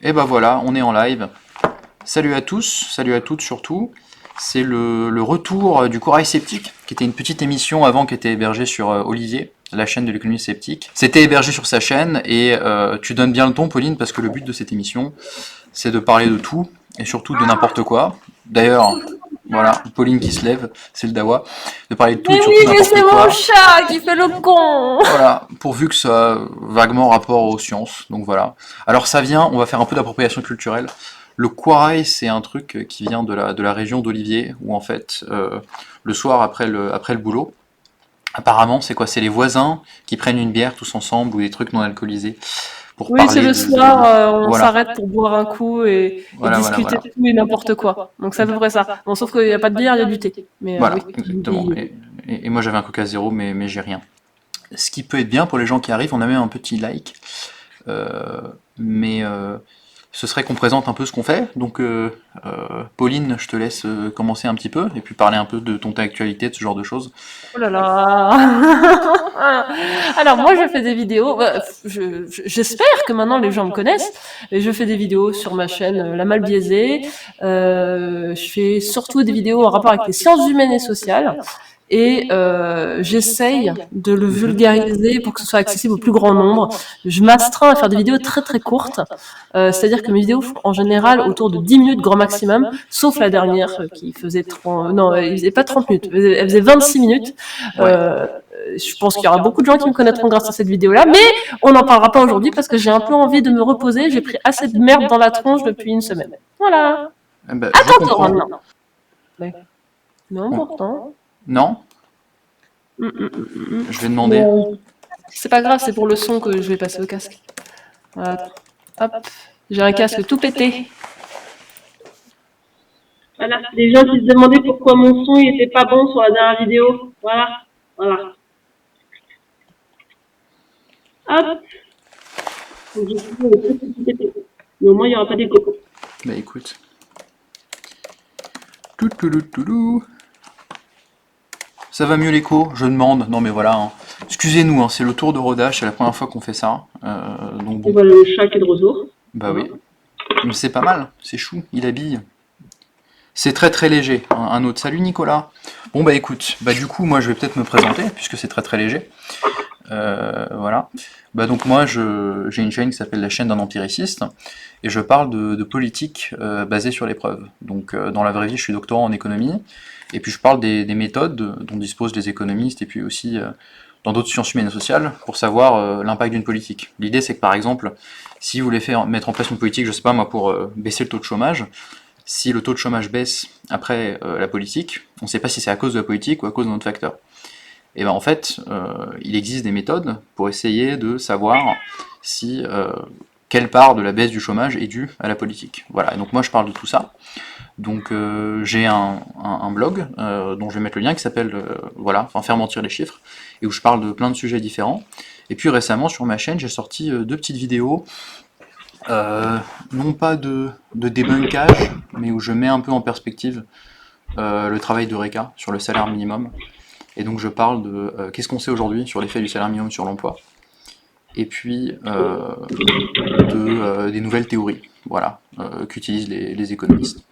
Et ben voilà, on est en live. Salut à tous, salut à toutes surtout. C'est le retour du Corail Sceptique, qui était une petite émission avant qui était hébergée sur Olivier, la chaîne de l'économie sceptique. C'était hébergé sur sa chaîne et tu donnes bien le ton, Pauline, parce que le but de cette émission, c'est de parler de tout et surtout de n'importe quoi. D'ailleurs, voilà, Pauline qui se lève, c'est le dawa, de parler de tout et Mais surtout oui, mais n'importe c'est quoi. mon chat qui fait le con. Voilà, pourvu que ça a vaguement rapport aux sciences, donc voilà. Alors ça vient, on va faire un peu d'appropriation culturelle. Le Kouaraï, c'est un truc qui vient de la région d'Olivier, où en fait, le soir après le boulot, apparemment c'est quoi? C'est les voisins qui prennent une bière tous ensemble ou des trucs non alcoolisés pour Oui, c'est parler le de soir, la vie. on Voilà, s'arrête pour boire un coup et voilà, voilà, discuter voilà. de tout et n'importe quoi. Donc c'est à peu près ça. Bon, sauf qu'il n'y a pas de bière, il y a du thé. Mais Voilà, oui, exactement. Et moi j'avais un Coca zéro, mais j'ai rien. Ce qui peut être bien pour les gens qui arrivent, on a même un petit like. Euh, mais ce serait qu'on présente un peu ce qu'on fait. Donc, Pauline, je te laisse commencer un petit peu et puis parler un peu de ton actualité, de ce genre de choses. Oh là là. Alors moi, je fais des vidéos. J'espère que maintenant les gens me connaissent. Et je fais des vidéos sur ma chaîne La Mal Biaisée. Je fais surtout des vidéos en rapport avec les sciences humaines et sociales. Et j'essaye de le vulgariser pour que ce soit accessible au plus grand nombre. Je m'astreins à faire des vidéos très très courtes, c'est-à-dire que mes vidéos font en général autour de 10 minutes grand maximum, sauf la dernière qui faisait 30... Non, elle faisait pas 30 minutes, elle faisait 26 minutes. Ouais. Je pense qu'il y aura beaucoup de gens qui me connaîtront grâce à cette vidéo-là, mais on n'en parlera pas aujourd'hui parce que j'ai un peu envie de me reposer. J'ai pris assez de merde dans la tronche depuis une semaine. Voilà. Eh ben, je Attends, comprends. maintenant. Non, pourtant. Non? Je vais demander. C'est pas grave, c'est pour le son que je vais passer au casque. Voilà. Hop. J'ai un casque tout pété. Voilà, les gens qui se demandaient pourquoi mon son il était pas bon sur la dernière vidéo. Voilà, voilà. Hop. Donc, je suis tout pété. Mais au moins il n'y aura pas d'écho. Bah écoute. Toutoulou. Ça va mieux l'écho? Je demande. Non mais voilà. Hein. Excusez-nous, hein, c'est le tour de rodage, c'est la première fois qu'on fait ça. Donc bon. On voit le chat qui est de retour. Bah oui. Mais c'est pas mal, c'est chou, il habille. C'est très très léger. Un autre. Salut Nicolas. Bon bah écoute, bah du coup moi je vais peut-être me présenter puisque c'est très très léger. Voilà. Bah donc moi j'ai une chaîne qui s'appelle la chaîne d'un empiriciste et je parle de politique basée sur les preuves. Donc dans la vraie vie je suis doctorant en économie et puis je parle des méthodes dont disposent les économistes et puis aussi dans d'autres sciences humaines et sociales pour savoir l'impact d'une politique. L'idée c'est que par exemple si vous voulez mettre en place une politique, je sais pas moi, pour baisser le taux de chômage, si le taux de chômage baisse après la politique, on ne sait pas si c'est à cause de la politique ou à cause d'un autre facteur. Et ben en fait, il existe des méthodes pour essayer de savoir si quelle part de la baisse du chômage est due à la politique. Voilà, et donc moi je parle de tout ça. Donc j'ai un blog dont je vais mettre le lien qui s'appelle voilà, enfin faire mentir les chiffres, et où je parle de plein de sujets différents. Et puis récemment sur ma chaîne j'ai sorti deux petites vidéos, non pas de débunkage, mais où je mets un peu en perspective le travail d'Eureka sur le salaire minimum. Et donc je parle de qu'est-ce qu'on sait aujourd'hui sur l'effet du salaire minimum sur l'emploi, et puis des nouvelles théories, voilà, qu'utilisent les économistes.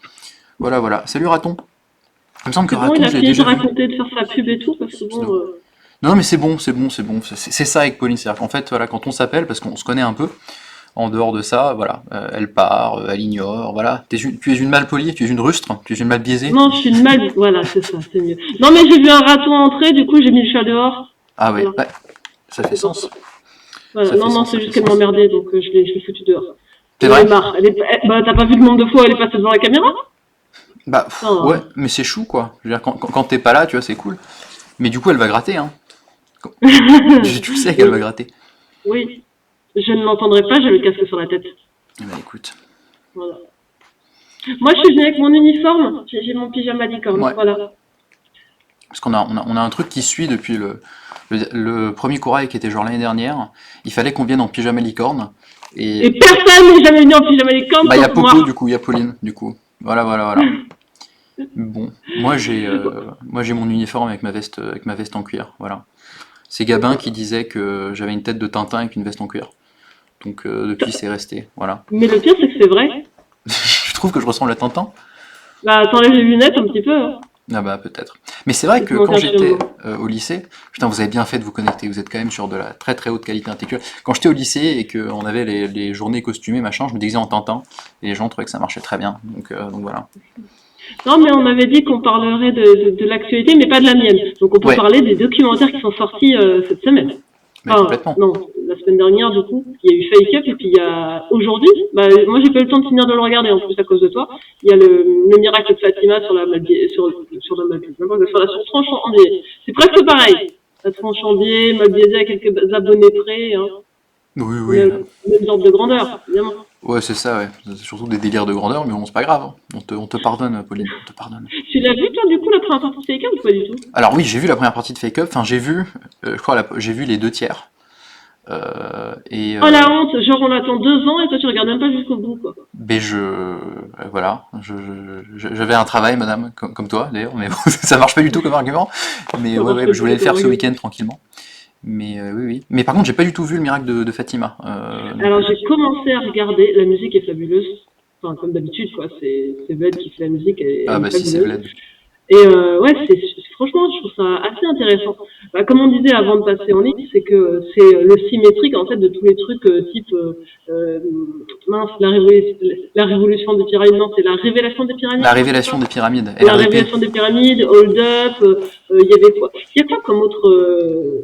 Voilà, voilà. Salut Raton. Il me semble que C'est bon, Raton, il a je l'ai fini de déjà vu. raconter, de faire sa pub et tout, parce que bon... Non, mais c'est bon, c'est bon, c'est bon. C'est ça avec Pauline, c'est-à-dire qu'en fait, voilà, quand on s'appelle, parce qu'on se connaît un peu, en dehors de ça, voilà, elle part, elle ignore, voilà. Tu es une malpolie, tu es une rustre, tu es une mal biaisée. Non, je suis une mal... Voilà, c'est ça, c'est mieux. Non, mais j'ai vu un raton entrer, du coup j'ai mis le chat dehors. Ah oui, Voilà. ouais, ça fait sens. Voilà. Ça fait Non, sens, c'est ça juste fait qu'elle sens. m'emmerdait, donc je l'ai foutu dehors. C'est J'en ai vrai? marre. Bah, t'as pas vu le nombre de fois où elle est passée devant la caméra? Bah, Non. ouais, mais c'est chou, quoi. Je veux dire, quand t'es pas là, tu vois, c'est cool. Mais du coup, elle va gratter, hein. Tu sais qu'elle va gratter. Oui. Je ne l'entendrai pas, j'ai le casque sur la tête. Eh ben, écoute. Voilà. Moi, je suis venue avec mon uniforme. J'ai mon pyjama licorne. Ouais. Voilà. Parce qu'on a un truc qui suit depuis le premier Corail qui était genre l'année dernière. Il fallait qu'on vienne en pyjama licorne. Et personne n'est jamais venu en pyjama licorne. Bah, il y a sauf Popo, moi. du coup, il y a Pauline, du coup. Voilà, voilà, voilà. Bon, moi j'ai mon uniforme avec ma veste en cuir, voilà. C'est Gabin qui disait que j'avais une tête de Tintin avec une veste en cuir. Donc depuis, c'est resté. Voilà. Mais le pire, c'est que c'est vrai. Je trouve que je ressemble à Tintin. Bah, t'enlèves les lunettes un petit peu. Hein. Ah bah peut-être. Mais c'est vrai que Comment quand faire j'étais chez au lycée, putain, vous avez bien fait de vous connecter, vous êtes quand même sur de la très très haute qualité intellectuelle. Quand j'étais au lycée et qu'on avait les journées costumées, machin, je me déguisais en Tintin, et les gens trouvaient que ça marchait très bien. Donc voilà. Non, mais on avait dit qu'on parlerait de l'actualité, mais pas de la mienne. Donc on peut Ouais, parler des documentaires qui sont sortis cette semaine. mais Enfin, complètement. non, la semaine dernière, du coup, il y a eu Fake Up, et puis il y a aujourd'hui, bah, moi j'ai pas eu le temps de finir de le regarder, en plus à cause de toi, il y a le miracle de Fatima sur la sur la tronche en biais. C'est presque pareil. La tronche en biais, mal biaisée à quelques abonnés près, hein. Oui, oui. Même ordre de grandeur, évidemment. Ouais, c'est ça, ouais. C'est surtout des délires de grandeur, mais bon, c'est pas grave, hein. On te pardonne, Pauline, on te pardonne. Tu l'as vu, toi, du coup, la première partie de Fake Up ou pas du tout? Alors oui, j'ai vu la première partie de Fake Up, enfin j'ai vu, je crois, j'ai vu les 2 tiers. Oh la honte, genre on attend 2 ans et toi tu regardes même pas jusqu'au bout, quoi. Ben voilà, j'avais un travail, madame, comme toi d'ailleurs, mais bon, ça marche pas du tout comme argument. Mais Ça ouais, marche ouais, pas je du voulais le tout faire comme ce argument. week-end tranquillement. Mais oui, oui. Mais par contre, j'ai pas du tout vu le miracle de Fatima. Alors j'ai commencé à regarder, la musique est fabuleuse. Enfin, comme d'habitude, quoi. C'est Bled qui fait la musique, elle Ah est bah si, c'est fabuleuse. Bled. Et ouais, franchement, je trouve ça assez intéressant. Bah, comme on disait avant de passer en ligne, c'est que c'est le symétrique en fait de tous les trucs type mince, la révolution des pyramides, non, c'est la révélation des pyramides, La non, c'est révélation ça. des pyramides, La LRDP. révélation des pyramides, Hold Up, il y avait quoi? Il y a quoi comme autre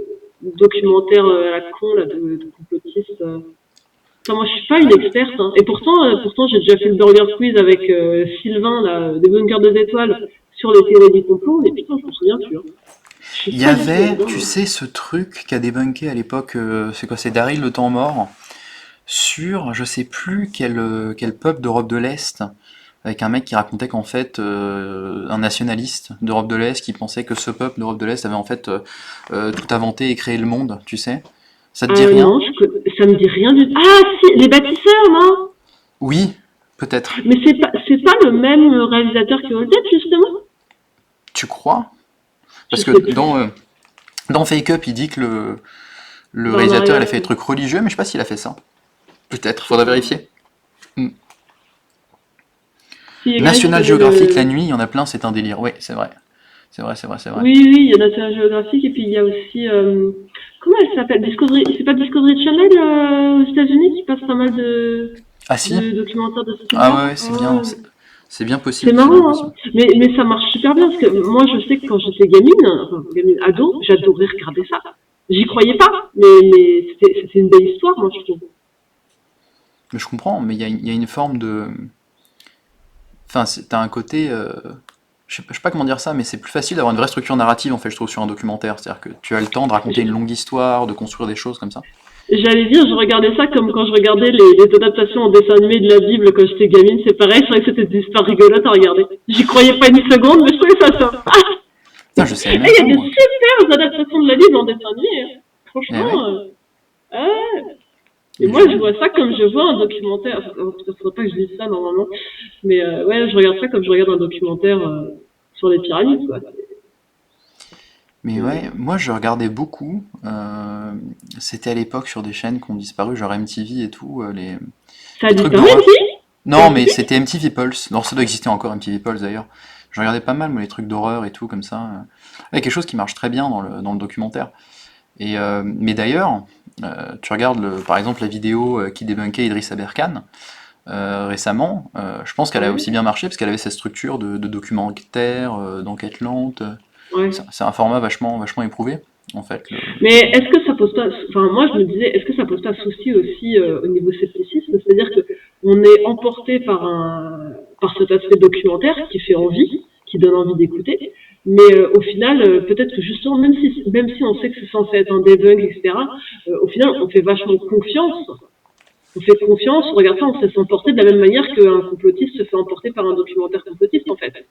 documentaire à la con là de complotistes Enfin, moi, je suis pas une experte, hein. Et pourtant, j'ai déjà fait le Burger Quiz avec Sylvain, là, des bunkers des étoiles, sur les théories du complot, mais putain, je m'en souviens plus. Hein. Il y avait, tu sais, ce truc qu'a débunké à l'époque, c'est quoi, c'est Daryl le temps mort, sur, je sais plus quel peuple d'Europe de l'Est, avec un mec qui racontait qu'en fait, un nationaliste d'Europe de l'Est qui pensait que ce peuple d'Europe de l'Est avait en fait tout inventé et créé le monde, tu sais? Ça te dit rien? Non, ça me dit rien du tout. Ah, si, les bâtisseurs, non? Oui, peut-être. Mais c'est pas le même réalisateur que Hold Up, justement? Tu crois? Parce Je que sais plus. dans Fake Up, il dit que le Dans réalisateur, il a Marianne. fait des trucs religieux, mais je sais pas s'il a fait ça. Peut-être, faudra vérifier. Si, il y a National quelqu'un qui connaît Geographic, la nuit, il y en a plein, c'est un délire. Oui, c'est vrai. C'est vrai. Oui, oui, il y a National Geographic, et puis il y a aussi... comment elle s'appelle? Discovery... C'est pas Discovery Channel aux États-Unis qui passe pas mal de Ah si? documentaires de ce Ah type-là? ouais, c'est bien. C'est bien C'est possible. C'est bien marrant, possible. hein. Mais ça marche super bien, parce que moi, je sais que quand j'étais gamine, ado, j'adorais regarder ça. J'y croyais pas, mais c'était une belle histoire, moi, je trouve. Mais je comprends, mais il y a une forme de... Enfin, t'as un côté... je sais pas comment dire ça, mais c'est plus facile d'avoir une vraie structure narrative, en fait, je trouve, sur un documentaire. C'est-à-dire que tu as le temps de raconter une longue histoire, de construire des choses comme ça. J'allais dire, je regardais ça comme quand je regardais les adaptations en dessin animé de la Bible quand j'étais gamine, c'est pareil, je trouvais que c'était des histoires rigolotes à regarder. J'y croyais pas une seconde, mais je trouvais ça sympa. Putain, je sais Il même y pas, a des moi. super adaptations de la Bible en dessin animé, hein. Franchement, et moi, je vois ça comme je vois un documentaire. Enfin, il faudrait pas que je dise ça normalement, mais ouais, je regarde ça comme je regarde un documentaire sur les pyramides, quoi. Mais ouais, moi je regardais beaucoup. C'était à l'époque sur des chaînes qui ont disparu, genre MTV et tout. Ça a Les trucs disparu d'horreur. ici? Non, mais c'était MTV Pulse. Non, ça doit exister encore, MTV Pulse d'ailleurs. Je regardais pas mal, moi, les trucs d'horreur et tout, comme ça. Ouais, quelque chose qui marche très bien dans le documentaire. Mais d'ailleurs, tu regardes par exemple la vidéo qui débunkait Idriss Aberkan récemment, je pense qu'elle a Ouais. aussi bien marché parce qu'elle avait cette structure de documentaire, d'enquête lente. Ouais. C'est un format vachement éprouvé, en fait. Mais est-ce que ça pose pas, enfin moi je me disais, est-ce que ça pose pas souci aussi au niveau scepticisme, c'est-à-dire que on est emporté par cet aspect documentaire qui fait envie, qui donne envie d'écouter, mais au final peut-être que justement même si on sait que c'est censé être un debug, etc. Au final on fait vachement confiance. On fait confiance, on regarde ça, on se laisse emporter de la même manière qu'un complotiste se fait emporter par un documentaire complotiste en fait.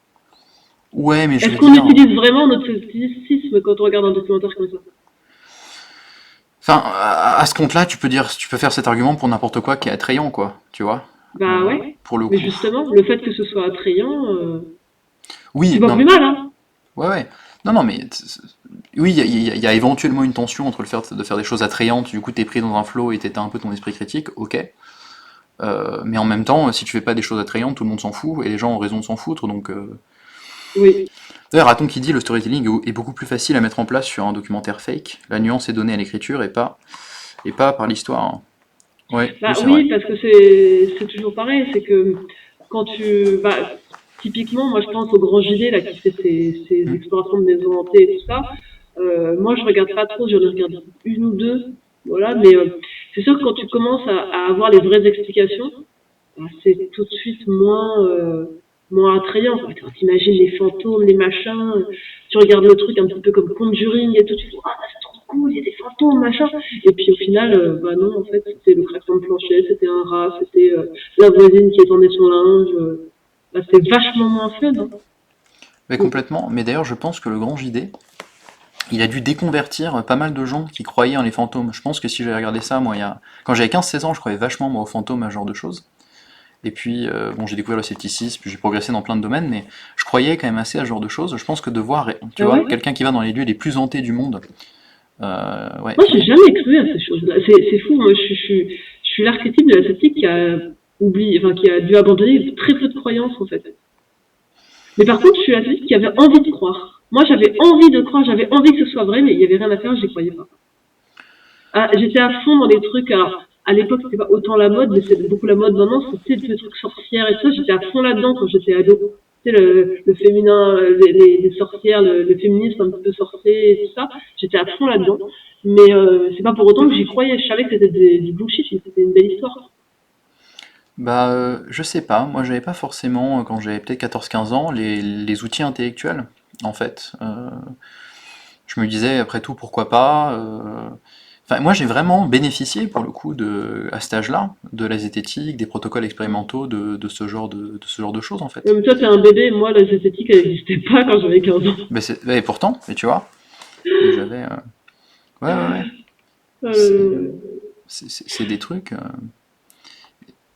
Ouais, mais je Est-ce veux qu'on dire... utilise vraiment notre scepticisme quand on regarde un documentaire comme ça? Enfin, à ce compte-là, tu peux faire cet argument pour n'importe quoi qui est attrayant, quoi, tu vois, Bah ouais, pour le mais coup. justement, le fait que ce soit attrayant, Oui, c'est pas non, plus mal, hein. ouais, ouais. Non, mais oui, il y a éventuellement une tension entre le fait de faire des choses attrayantes, du coup t'es pris dans un flow et t'éteins un peu ton esprit critique, ok. Mais en même temps, si tu fais pas des choses attrayantes, tout le monde s'en fout, et les gens ont raison de s'en foutre, donc... Oui. D'ailleurs, Raton qui dit le storytelling est beaucoup plus facile à mettre en place sur un documentaire fake, la nuance est donnée à l'écriture et pas par l'histoire. Hein. Ouais, Bah c'est oui, vrai. parce que c'est toujours pareil, c'est que quand typiquement, moi je pense au Grand Gilet là qui fait ses Hmm. explorations de maisons hantées et tout ça. Moi je regarde pas trop, j'en ai regardé une ou deux, voilà, mais c'est sûr que quand tu commences à avoir les vraies explications, bah, c'est tout de suite moins attrayant. Quoi. T'imagines les fantômes, les machins, tu regardes le truc un petit peu comme Conjuring et tout, tu te dis ah c'est trop cool, il y a des fantômes, machin. Et puis au final, bah non, en fait c'était le craquement de plancher, c'était un rat, c'était la voisine qui étendait son linge. Bah, c'était vachement moins fun. Hein. Mais complètement. Mais d'ailleurs, je pense que le grand JD, il a dû déconvertir pas mal de gens qui croyaient en les fantômes. Je pense que si j'avais regardé ça, moi, quand j'avais 15-16 ans, je croyais vachement moi, aux fantômes, à ce genre de choses. Et puis, bon, j'ai découvert le scepticisme, puis j'ai progressé dans plein de domaines, mais je croyais quand même assez à ce genre de choses. Je pense que de voir, tu Ah vois, ouais. quelqu'un qui va dans les lieux les plus hantés du monde, ouais. Moi j'ai jamais cru à ces choses-là. C'est fou, moi je suis l'archétype de la sceptique qui a oublié, enfin qui a dû abandonner très peu de croyances en fait. Mais par contre, je suis la seule qui avait envie de croire. Moi, j'avais envie de croire, j'avais envie que ce soit vrai, mais il y avait rien à faire, je n'y croyais pas. Ah, j'étais à fond dans les trucs. Alors, à l'époque, c'était pas autant la mode, mais c'est beaucoup la mode maintenant. C'était des trucs sorcières et tout ça. J'étais à fond là-dedans quand j'étais ado. Tu sais, le féminin, les sorcières, le féminisme un petit peu sorcier et tout ça. J'étais à fond là-dedans. Mais c'est pas pour autant que j'y croyais. Je savais que c'était du bullshit, c'était une belle histoire. Bah, je sais pas, moi j'avais pas forcément, quand j'avais peut-être 14-15 ans, les outils intellectuels, en fait. Je me disais, après tout, pourquoi pas Enfin, moi j'ai vraiment bénéficié, pour le coup, à cet âge-là, de la zététique, des protocoles expérimentaux, de ce genre de choses, en fait. Comme toi, t'es un bébé. Moi, la zététique, elle n'existait pas quand j'avais 15 ans. Et pourtant, et tu vois, et j'avais... Ouais, ouais, ouais. C'est Euh, c'est des trucs...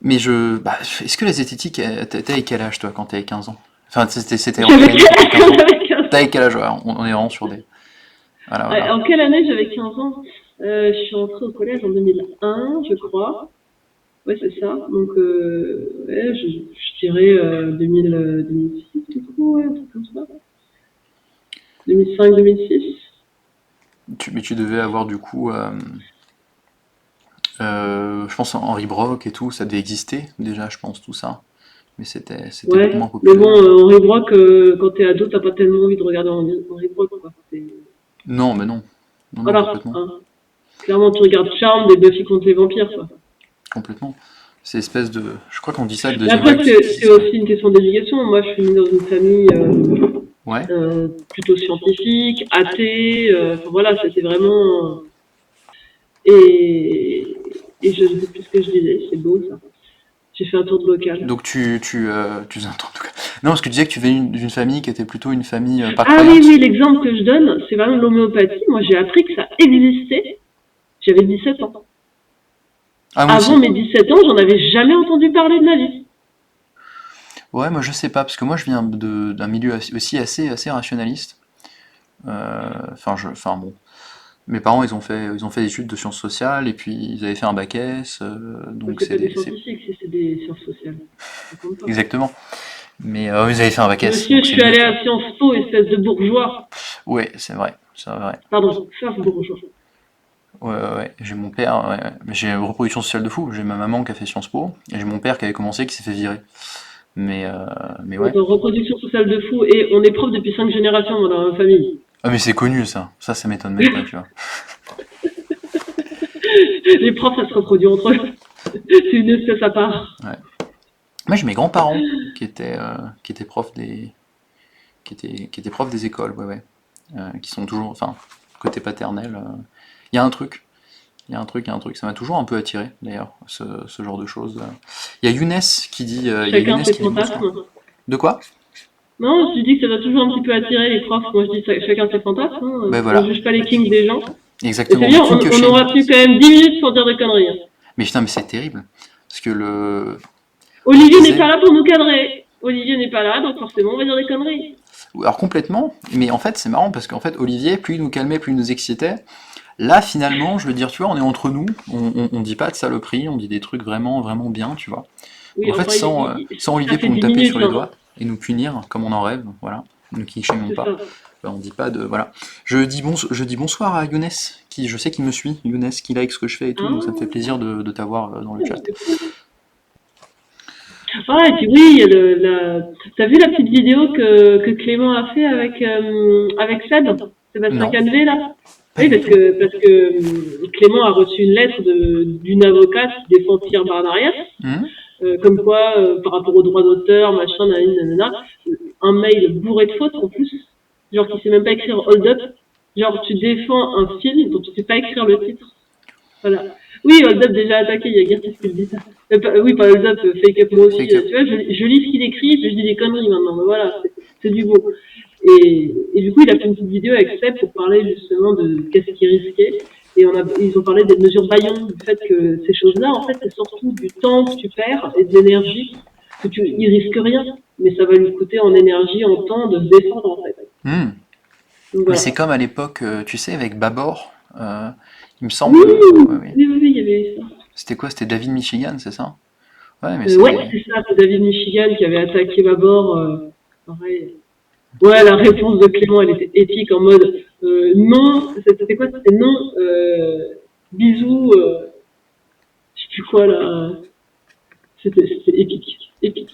Bah, est-ce que la zététique, t'avais quel âge, toi, quand t'avais 15 ans? Enfin, c'était en quelle j'avais année quand t'avais 15 ans? 15 T'avais quel âge? Ouais, on est vraiment sur des... Voilà, voilà. En quelle année j'avais 15 ans? Je suis entrée au collège en 2001, je crois. Ouais, c'est ça. Donc, ouais, je dirais 2006, du coup, ouais, un truc comme ça. 2005-2006. Mais tu devais avoir, du coup... je pense Henri Brock et tout, ça devait exister, déjà, je pense, tout ça. Mais c'était beaucoup moins Ouais, mais bon, populaire. Henri Brock, quand t'es ado, t'as pas tellement envie de regarder Henri Brock, quoi. Non, mais non. Non, non, Voilà, complètement. hein. Clairement, tu regardes Charmed et Buffy contre les vampires, quoi. Complètement. C'est espèce de... Je crois qu'on dit ça, le Mais deuxième après, œil. c'est aussi une question d'éducation. Moi, je suis née dans une famille Ouais. plutôt scientifique, athée. Enfin, voilà, c'était vraiment. Et je ne sais plus ce que je disais. C'est beau, ça. J'ai fait un tour de bocal. Donc tu faisais un tour de... Non, parce que tu disais que tu venais d'une famille qui était plutôt une famille pas Ah oui, croyante. oui, l'exemple que je donne, c'est vraiment l'homéopathie. Moi, j'ai appris que ça existait. J'avais 17 ans. Ah, moi aussi. Avant mes 17 ans, j'en avais jamais entendu parler de ma vie. Ouais, moi je sais pas, parce que moi je viens d'un milieu aussi assez rationaliste. Enfin bon, mes parents ils ont fait des études de sciences sociales et puis ils avaient fait un bac S, Mais donc c'est pas des scientifiques, c'est des sciences sociales. Ça compte pas. exactement. Mais ils avaient fait un bac S, Monsieur, donc je c'est suis mieux, allé tu vois. à Sciences Po, espèce de bourgeois. Ouais, c'est vrai, c'est vrai. Pardon, faire bourgeois. Ouais. J'ai mon père, ouais. Mais j'ai une reproduction sociale de fou. J'ai ma maman qui a fait Sciences Po et j'ai mon père qui avait commencé qui s'est fait virer. Mais ouais. Donc, reproduction sociale de fou, et on est prof depuis 5 générations moi, dans ma famille. Ah mais c'est connu ça. Ça m'étonne même pas, tu vois. Les profs, ça se reproduit entre eux. C'est une espèce à part. Ouais. Moi j'ai mes grands-parents qui étaient qui étaient profs des écoles, ouais. Qui sont toujours, enfin, côté paternel, il y a un truc. Il y a un truc, ça m'a toujours un peu attiré, d'ailleurs, ce genre de choses. Il y a Younes qui dit, Chacun ses bonsoir. fantasmes. De quoi? Non, je dis que ça doit toujours un petit peu attirer les profs. Moi, je dis chacun ses fantasmes. Hein. Ben voilà. On juge pas les kinks des gens. Et Exactement. c'est bien, Le kink on shame. aura tenu quand même 10 minutes pour dire des conneries. Hein. Mais putain, mais c'est terrible. Parce que Olivier disait- n'est pas là pour nous cadrer. Olivier n'est pas là, donc forcément, on va dire des conneries. Alors complètement, mais en fait c'est marrant parce qu'en fait Olivier, plus il nous calmait, plus il nous excitait. Là finalement, je veux dire, tu vois, on est entre nous, on dit pas de saloperies, on dit des trucs vraiment, vraiment bien, tu vois. Oui, En fait, enfin, sans ça Olivier fait pour nous 10 taper minutes, sur les hein. doigts et nous punir comme on en rêve, voilà, nous qui n'aimons C'est pas. ça. On dit pas de... Voilà. Je dis bonsoir à Younes, qui je sais qu'il me suit, Younes, qui like ce que je fais et tout, donc ça me fait Ah, plaisir de t'avoir dans le chat. c'est cool. Ah, et puis oui, il y a t'as vu la petite vidéo que Clément a fait avec Sébastien Non, Canvé, là? pas Oui, du tout. parce que Clément a reçu une lettre d'une avocate qui défend Pierre Barnarias, Mhm. comme quoi, par rapport aux droits d'auteur, machin, nanana, un mail bourré de fautes en plus, genre qui sait même pas écrire Hold Up, genre tu défends un film dont tu sais pas écrire le titre. Voilà. Oui, Hold Up déjà attaqué, il y a Gertis qui le dit ça. Oui, pas Hold Up, Fake Up moi aussi. Fake up. Tu vois, je lis ce qu'il écrit, puis je dis des conneries maintenant. Mais voilà, c'est du beau. Et du coup, il a fait une petite vidéo avec Seb pour parler justement de qu'est-ce qui risquait. Et ils ont parlé des mesures Bayon, du fait que ces choses-là, en fait, c'est surtout du temps que tu perds et de l'énergie. Il risque rien, mais ça va lui coûter en énergie, en temps de se défendre, en fait. Mhm. Donc Mais c'est voilà. comme à l'époque, tu sais, avec Babor, il me Oui, semble... ouais, ouais. oui, il y avait eu ça. C'était quoi? C'était David Michigan, c'est ça? Ouais, mais Ouais, c'est... c'est ça, c'est David Michigan qui avait attaqué Babor. Pareil. Ouais, la réponse de Clément, elle était épique en mode non, c'était quoi? C'était non, bisous, je sais plus quoi là. C'était épique, épique.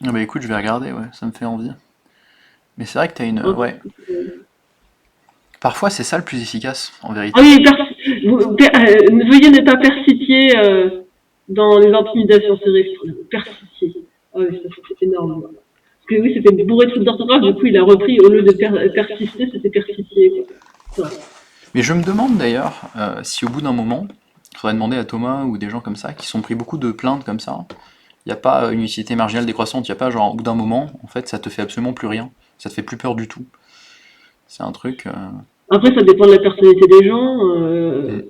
Ah bah écoute, je vais regarder, ouais, ça me fait envie. Mais c'est vrai que t'as une... Hein, Ouais. Parfois, c'est ça le plus efficace, en Ah vérité. oui, veuillez ne pas persitier dans les intimidations, c'est vrai. Persitier. Ah oui, ça c'était énorme. Parce que oui, c'était bourré de fautes d'orthographe, du coup il a repris, au lieu de persister, c'était persitier. Quoi. Ouais. Mais je me demande d'ailleurs si au bout d'un moment, il faudrait demander à Thomas ou des gens comme ça, qui sont pris beaucoup de plaintes comme ça, il n'y a pas une unicité marginale décroissante, il n'y a pas genre au bout d'un moment, en fait, ça te fait absolument plus rien, ça te fait plus peur du tout. C'est un truc... Après, ça dépend de la personnalité des gens. hmm,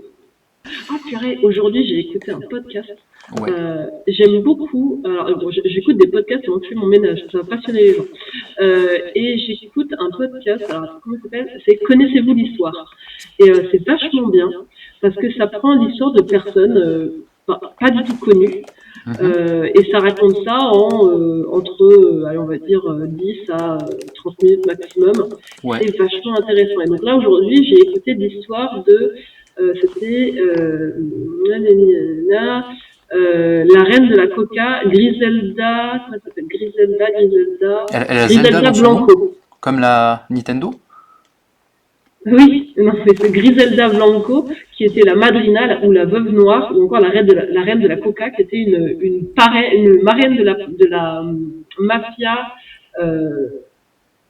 Ah, purée, aujourd'hui, j'ai écouté un podcast. ouais. J'aime beaucoup. Alors, bon, j'écoute des podcasts pendant que je fais mon ménage. Ça va passionner les gens. Et j'écoute un podcast. Alors, comment ça s'appelle? C'est Connaissez-vous l'histoire? Et c'est vachement bien parce que ça prend l'histoire de personnes pas du tout connues. Mhm. Et ça raconte ça entre, allez, on va dire, 10 à 30 minutes maximum. Ouais. C'est vachement intéressant. Et donc là, aujourd'hui, j'ai écouté l'histoire de, c'était la reine de la coca, Griselda, comment ça s'appelle? Elle a Zelda Griselda dans son nom, Blanco. comme la Nintendo. Oui, non, c'est Griselda Blanco, qui était la madrina ou la veuve noire, ou encore la reine de la coca, qui était une marraine de la mafia euh,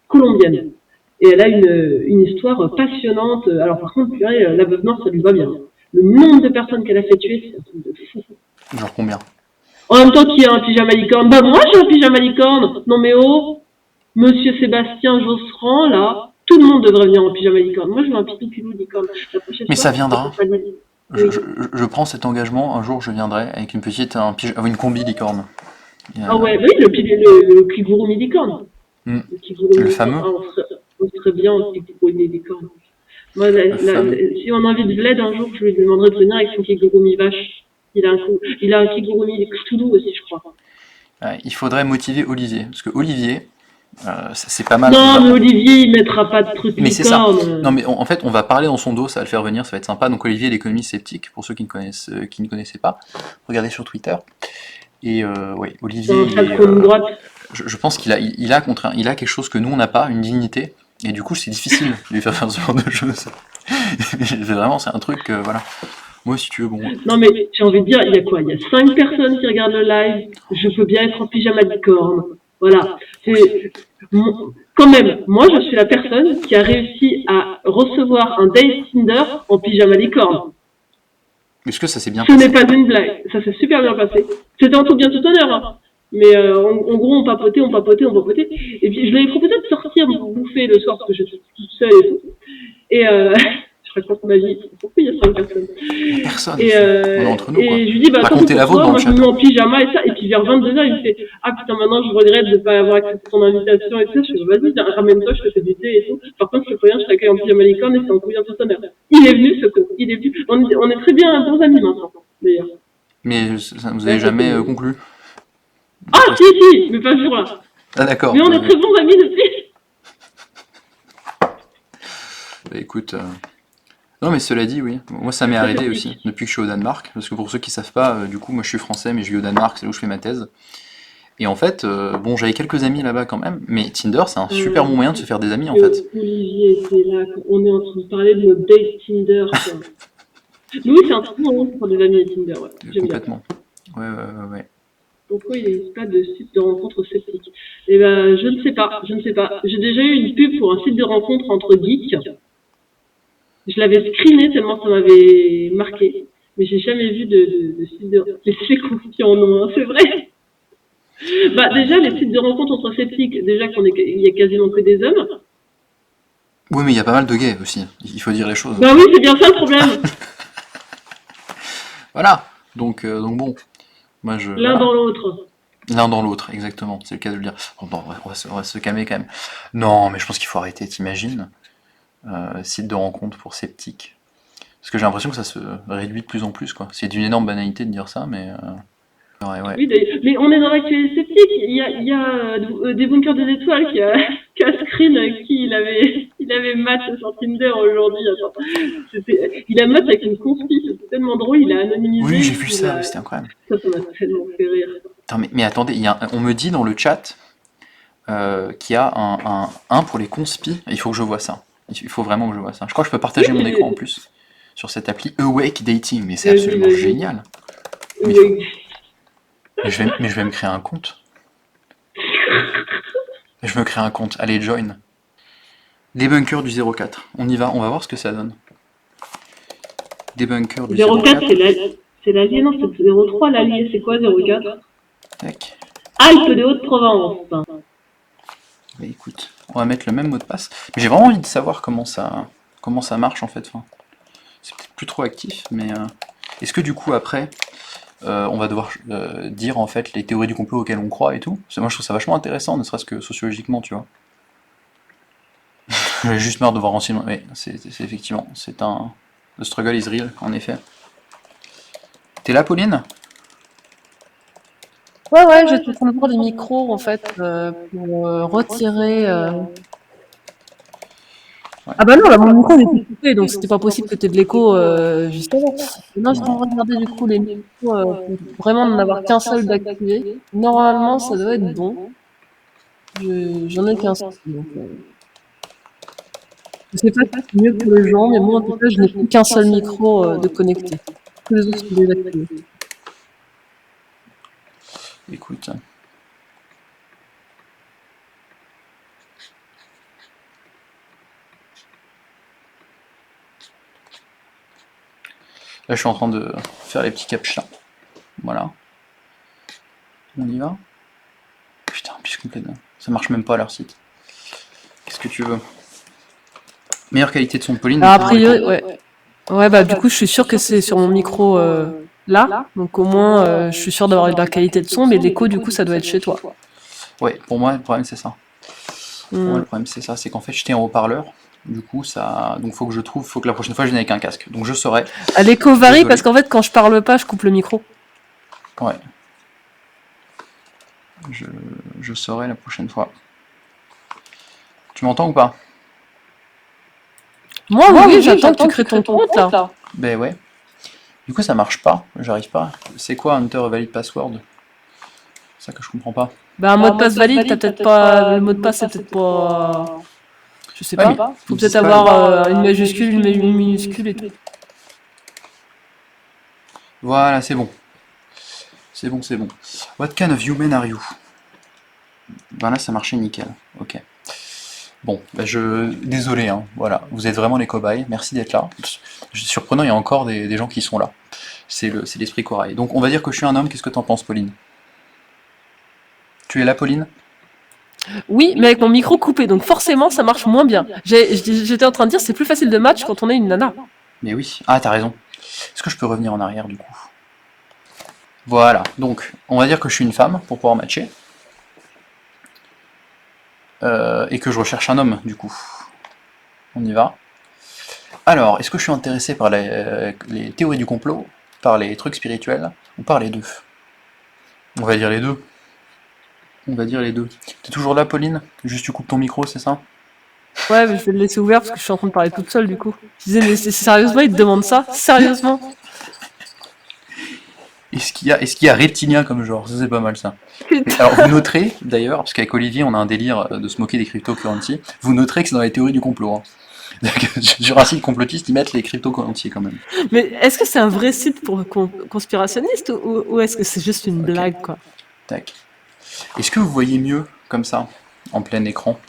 colombienne. Et elle a une histoire passionnante. Alors par contre, purée, la veuve noire, ça lui va bien. Le nombre de personnes qu'elle a fait tuer, c'est un truc de fou. Genre combien? En même temps qu'il y a un pyjama licorne. Bah moi j'ai un pyjama licorne. Non mais oh, Monsieur Sébastien Josserand, là, tout le monde devrait venir en pyjama licorne. Moi je veux un pilou licorne. La prochaine Mais fois, ça je viendra. pas dire. Oui. Je prends cet engagement, un jour je viendrai avec une petite, une combi licorne. Et, Ah ouais, oui, le kigurumi licorne. hmm, Le kigurumi le licorne. fameux. Ah, on serait bien en kigurumi licorne. Moi, Le fameux. si on invite Vlad un jour, je lui demanderai de venir avec son kigurumi vache. Il a un kigurumi Cthulhu aussi, je crois. Ouais, il faudrait motiver Olivier, parce que Olivier, c'est pas mal. Non, mais Olivier, il mettra pas de truc Mais c'est ça. licorne. Non, mais en fait, on va parler dans son dos, ça va le faire venir, ça va être sympa. Donc Olivier, l'économie sceptique, pour ceux qui ne connaissaient pas, regardez sur Twitter. Et ouais, C'est Olivier, un sacro de droite. je pense qu'il a, il a quelque chose que nous on n'a pas, une dignité. Et du coup, c'est difficile de lui faire ce genre de choses. Vraiment, c'est un truc, voilà. Moi, si tu veux, bon. Non, mais j'ai envie de dire, il y a quoi? Il y a 5 personnes qui regardent le live. Je peux bien être en pyjama licorne. Voilà. Quand même, moi, je suis la personne qui a réussi à recevoir un date Tinder en pyjama licorne. Est-ce que ça s'est bien Ce passé? n'est pas une blague. Ça s'est super bien passé. C'était en tout bien tout honneur. Hein. Mais en gros, on papotait. Et puis, je lui ai proposé de sortir bouffer le soir parce que je suis toute seule et tout. Et Je raconte ma vie. Pourquoi il y a 5 personnes? Il y a personne Et, ici. On est entre nous, quoi. et je lui dis, bah, Racontez la vôtre dans moi le je me chat. mets en pyjama et ça. Et puis vers 22h, il me fait, ah putain, maintenant je regrette de ne pas avoir accepté ton invitation et tout ça. Je fais, vas-y, ramène-toi, je te fais du thé et tout. Par contre, je fais rien, je t'accueille en pyjama licorne et c'est en couillant tout son heure. Il est venu, ce con. Il est venu. On est très bien bons amis maintenant, d'ailleurs. Mais vous avez jamais conclu? Ah, si, mais pas ce jour-là. Ah d'accord. Mais on est très bons amis depuis. Bah, écoute, non mais cela dit, oui. Moi ça m'est arrivé aussi, depuis que je suis au Danemark. Parce que pour ceux qui savent pas, du coup, moi je suis français, mais je vis au Danemark, c'est là où je fais ma thèse. Et en fait, bon, j'avais quelques amis là-bas quand même, mais Tinder, c'est un super bon moyen de se faire des amis en fait. Olivier était là, on est en train de parler de notre date Tinder, quoi. Louis, c'est un très bon moyen de faire des amis à Tinder, ouais. J'aime bien. Complètement. Ouais. Pourquoi il n'existe pas de site de rencontre sceptique? Eh ben, je ne sais pas. J'ai déjà eu une pub pour un site de rencontre entre geeks. Je l'avais screené tellement ça m'avait marqué. Mais j'ai jamais vu de site de... Les qui en ont un, c'est vrai. Bah, déjà, les sites de rencontre entre sceptiques, déjà il y a quasiment que des hommes. Oui, mais il y a pas mal de gays aussi, il faut dire les choses. Bah oui, c'est bien ça le problème. Voilà, donc bon, moi je... L'un dans l'autre. L'un dans l'autre, exactement, c'est le cas de le dire. Bon, on va se calmer quand même. Non, mais je pense qu'il faut arrêter, t'imagines site de rencontre pour sceptiques. Parce que j'ai l'impression que ça se réduit de plus en plus, quoi. C'est d'une énorme banalité de dire ça, mais... Ouais. Oui, mais on est dans l'actualité sceptique. Il y a des bunkers des étoiles qui a screen qui il avait match sur Tinder aujourd'hui. Il a match avec une conspi, c'était tellement drôle, il a anonymisé. Oui, j'ai vu ça, c'était incroyable. Ça m'a tellement fait rire. Attends, mais attendez, on me dit dans le chat qu'il y a un pour les conspis. Il faut que je vois ça. Il faut vraiment que je vois ça. Je crois que je peux partager mon écran en plus sur cette appli Awake Dating, mais c'est absolument génial. Mais je vais me créer un compte. Je me crée un compte. Allez, join. Les bunkers du 04. On y va, on va voir ce que ça donne. Des bunkers du 04. C'est l'allié, non, c'est 03 l'allié. C'est quoi 04? Tac. Alpes de Haute-Provence. Bah écoute, on va mettre le même mot de passe. Mais j'ai vraiment envie de savoir comment ça marche en fait. Enfin, c'est peut-être plus trop actif, mais est-ce que du coup après on va devoir dire en fait les théories du complot auxquelles on croit et tout? Parce que moi je trouve ça vachement intéressant, ne serait-ce que sociologiquement, tu vois. J'ai juste marre de voir anciennement. Oui, c'est effectivement, c'est un... The struggle is real, en effet. T'es là, Pauline? Ouais, j'étais en train de prendre des micros, en fait, pour retirer... Ouais. Ah bah non, là, mon micro il était coupé, donc c'était pas possible que t'aies de l'écho juste avant. Non, je vais regarder du coup les micros pour vraiment n'en avoir qu'un seul d'activé. Normalement, ça doit être bon. J'en ai qu'un seul. Donc, je sais pas si c'est mieux pour les gens, mais moi en tout cas, je n'ai plus qu'un seul micro de connecté. Tous les autres sont désactivés. Écoute. Là, je suis en train de faire les petits captcha. Voilà. On y va. Putain, puis complètement. Ça marche même pas leur site. Qu'est-ce que tu veux? Meilleure qualité de son de Pauline. Alors, a priori, ouais. Ouais, bah du coup, je suis sûr que c'est sur mon micro là. Donc au moins, je suis sûr d'avoir de la qualité de son, mais l'écho, du coup, ça doit être chez toi. Ouais, pour moi, le problème, c'est ça. Pour moi, le problème, c'est ça. C'est qu'en fait, j'étais en haut-parleur. Du coup, ça. Donc, faut que la prochaine fois, je vienne avec un casque. Donc, je saurai. L'écho varie parce qu'en fait, quand je parle pas, je coupe le micro. Ouais. Je saurai la prochaine fois. Tu m'entends ou pas? Moi, oui, j'attends que tu crées ton compte, là. Ben ouais. Du coup, ça marche pas. J'arrive pas. C'est quoi Enter a valid password? C'est ça que je comprends pas. Bah, un mot de passe valide, t'as peut-être pas. Le mot de passe, c'est peut-être pas. Je sais Ouais, pas. mais Faut peut-être avoir une majuscule, une minuscule et tout. Voilà, c'est bon. C'est bon. What kind of human are you? Ben là, ça marchait nickel. Ok. Bon, bah désolé, hein, voilà, vous êtes vraiment les cobayes, merci d'être là. Surprenant, il y a encore des gens qui sont là. C'est l'esprit corail. Donc on va dire que je suis un homme, qu'est-ce que t'en penses, Pauline? Tu es là, Pauline? Oui, mais avec mon micro coupé, donc forcément ça marche moins bien. J'étais en train de dire c'est plus facile de match quand on est une nana. Mais oui. Ah, t'as raison. Est-ce que je peux revenir en arrière du coup? Voilà. Donc, on va dire que je suis une femme pour pouvoir matcher. Et que je recherche un homme du coup. On y va. Alors, est-ce que je suis intéressé par les théories du complot, par les trucs spirituels, ou par les deux? On va dire les deux. On va dire les deux. T'es toujours là, Pauline? Juste tu coupes ton micro, c'est ça? Ouais, mais je vais le laisser ouvert parce que je suis en train de parler toute seule du coup. Je disais, mais sérieusement, ils te demandent ça? Sérieusement? Est-ce qu'il y a reptilien comme genre? Ça, c'est pas mal ça. Alors vous noterez d'ailleurs, parce qu'avec Olivier on a un délire de se moquer des cryptocurrencies, vous noterez que c'est dans les théories du complot. Hein. Sur un site complotiste, ils mettent les cryptocurrencies quand même. Mais est-ce que c'est un vrai site pour conspirationnistes ou est-ce que c'est juste une blague quoi? Tac. Est-ce que vous voyez mieux comme ça, en plein écran?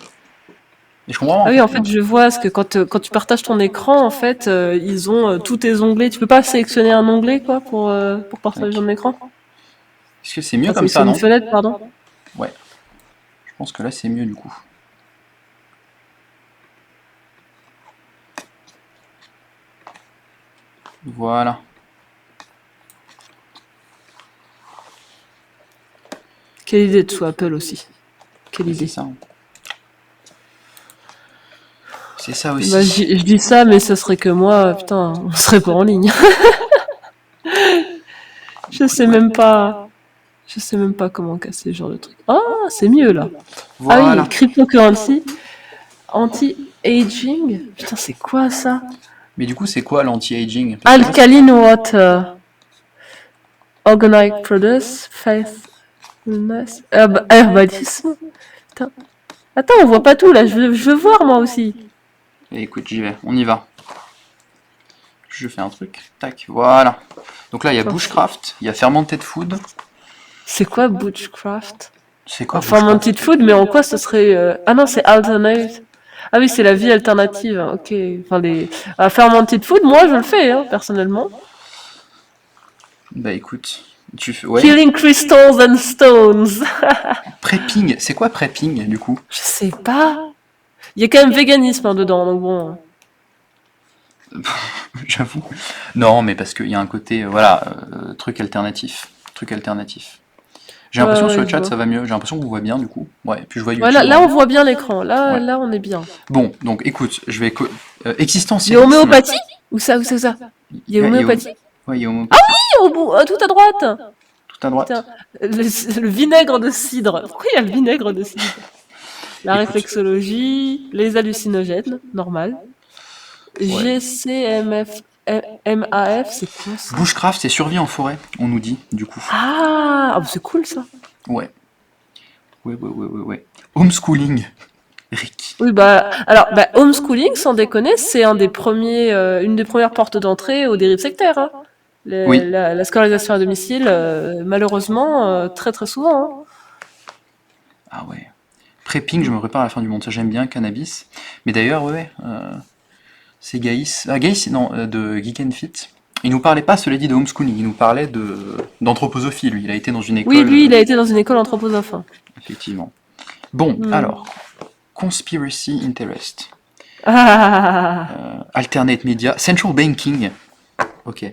Et je comprends. Ah oui, en fait, je vois parce que quand tu partages ton écran, en fait, ils ont tous tes onglets. Tu peux pas sélectionner un onglet quoi pour partager ton écran? Est-ce que c'est mieux Enfin, comme ça, sélectionner non? une fenêtre, pardon. Ouais. Je pense que là c'est mieux du coup. Voilà. Quelle idée de sous Apple aussi. Quelle C'est idée. ça. C'est ça aussi. Bah, je dis ça, mais ce serait que moi, putain, on serait pas en ligne. Je sais même pas. Je sais même pas comment casser ce genre de truc. Ah, c'est mieux là. Voilà. Ah oui, cryptocurrency, anti-aging. Putain, c'est quoi ça? Mais du coup, c'est quoi l'anti-aging? Parce que Alkaline water, organic products, faithfulness, herbalisme. Putain. Attends, on voit pas tout là. Je veux voir moi aussi. Et écoute, j'y vais, on y va. Je fais un truc. Tac, voilà. Donc là, il y a bushcraft, il y a fermented food. C'est quoi bushcraft? C'est quoi Fermented food, mais en quoi ce serait Ah non, c'est alternate. Ah oui, c'est la vie alternative. Ok. Enfin fermented food, moi je le fais, hein, personnellement. Bah écoute, tu fais. Ouais. Healing crystals and stones. Prepping, c'est quoi prepping du coup? Je sais pas. Il y a quand même véganisme hein, dedans, donc bon. J'avoue. Non, mais parce qu'il y a un côté, voilà, truc alternatif. Truc alternatif. J'ai l'impression Ouais, sur le je chat vois. ça va mieux. J'ai l'impression qu'on voit bien du coup. Ouais, puis je vois YouTube. Ouais, là on voit bien l'écran. Là, Ouais. là on est bien. Bon, donc écoute, je vais. Il y Existentialisme. a homéopathie? Où ça? Il y a homéopathie? Ouais, il y a homéopathie. Oui, au bout, tout à droite. Tout à droite. Putain, le vinaigre de cidre. Pourquoi il y a le vinaigre de cidre? La Écoute. réflexologie, les hallucinogènes, normal. GCMF, MAF, c'est quoi ça? Bushcraft, c'est survie en forêt, on nous dit, du coup. Ah, c'est cool ça. Ouais. Ouais. Homeschooling. Rick. Oui, homeschooling, sans déconner, c'est une des premières portes d'entrée aux dérives sectaires. Hein. Oui. La scolarisation à domicile, malheureusement, très très souvent. Hein. Ah ouais. Prepping, je me prépare à la fin du monde. Ça, j'aime bien, cannabis. Mais d'ailleurs, ouais, c'est Gaïs. Ah, Gaïs, non, de Geek and Fit. Il nous parlait pas, cela dit, de homeschooling. Il nous parlait d'anthroposophie, lui. Il a été dans une école. Oui, lui, il a été dans une école anthroposophe. Effectivement. Bon, alors. Conspiracy interest. Alternate media. Central banking. Ok.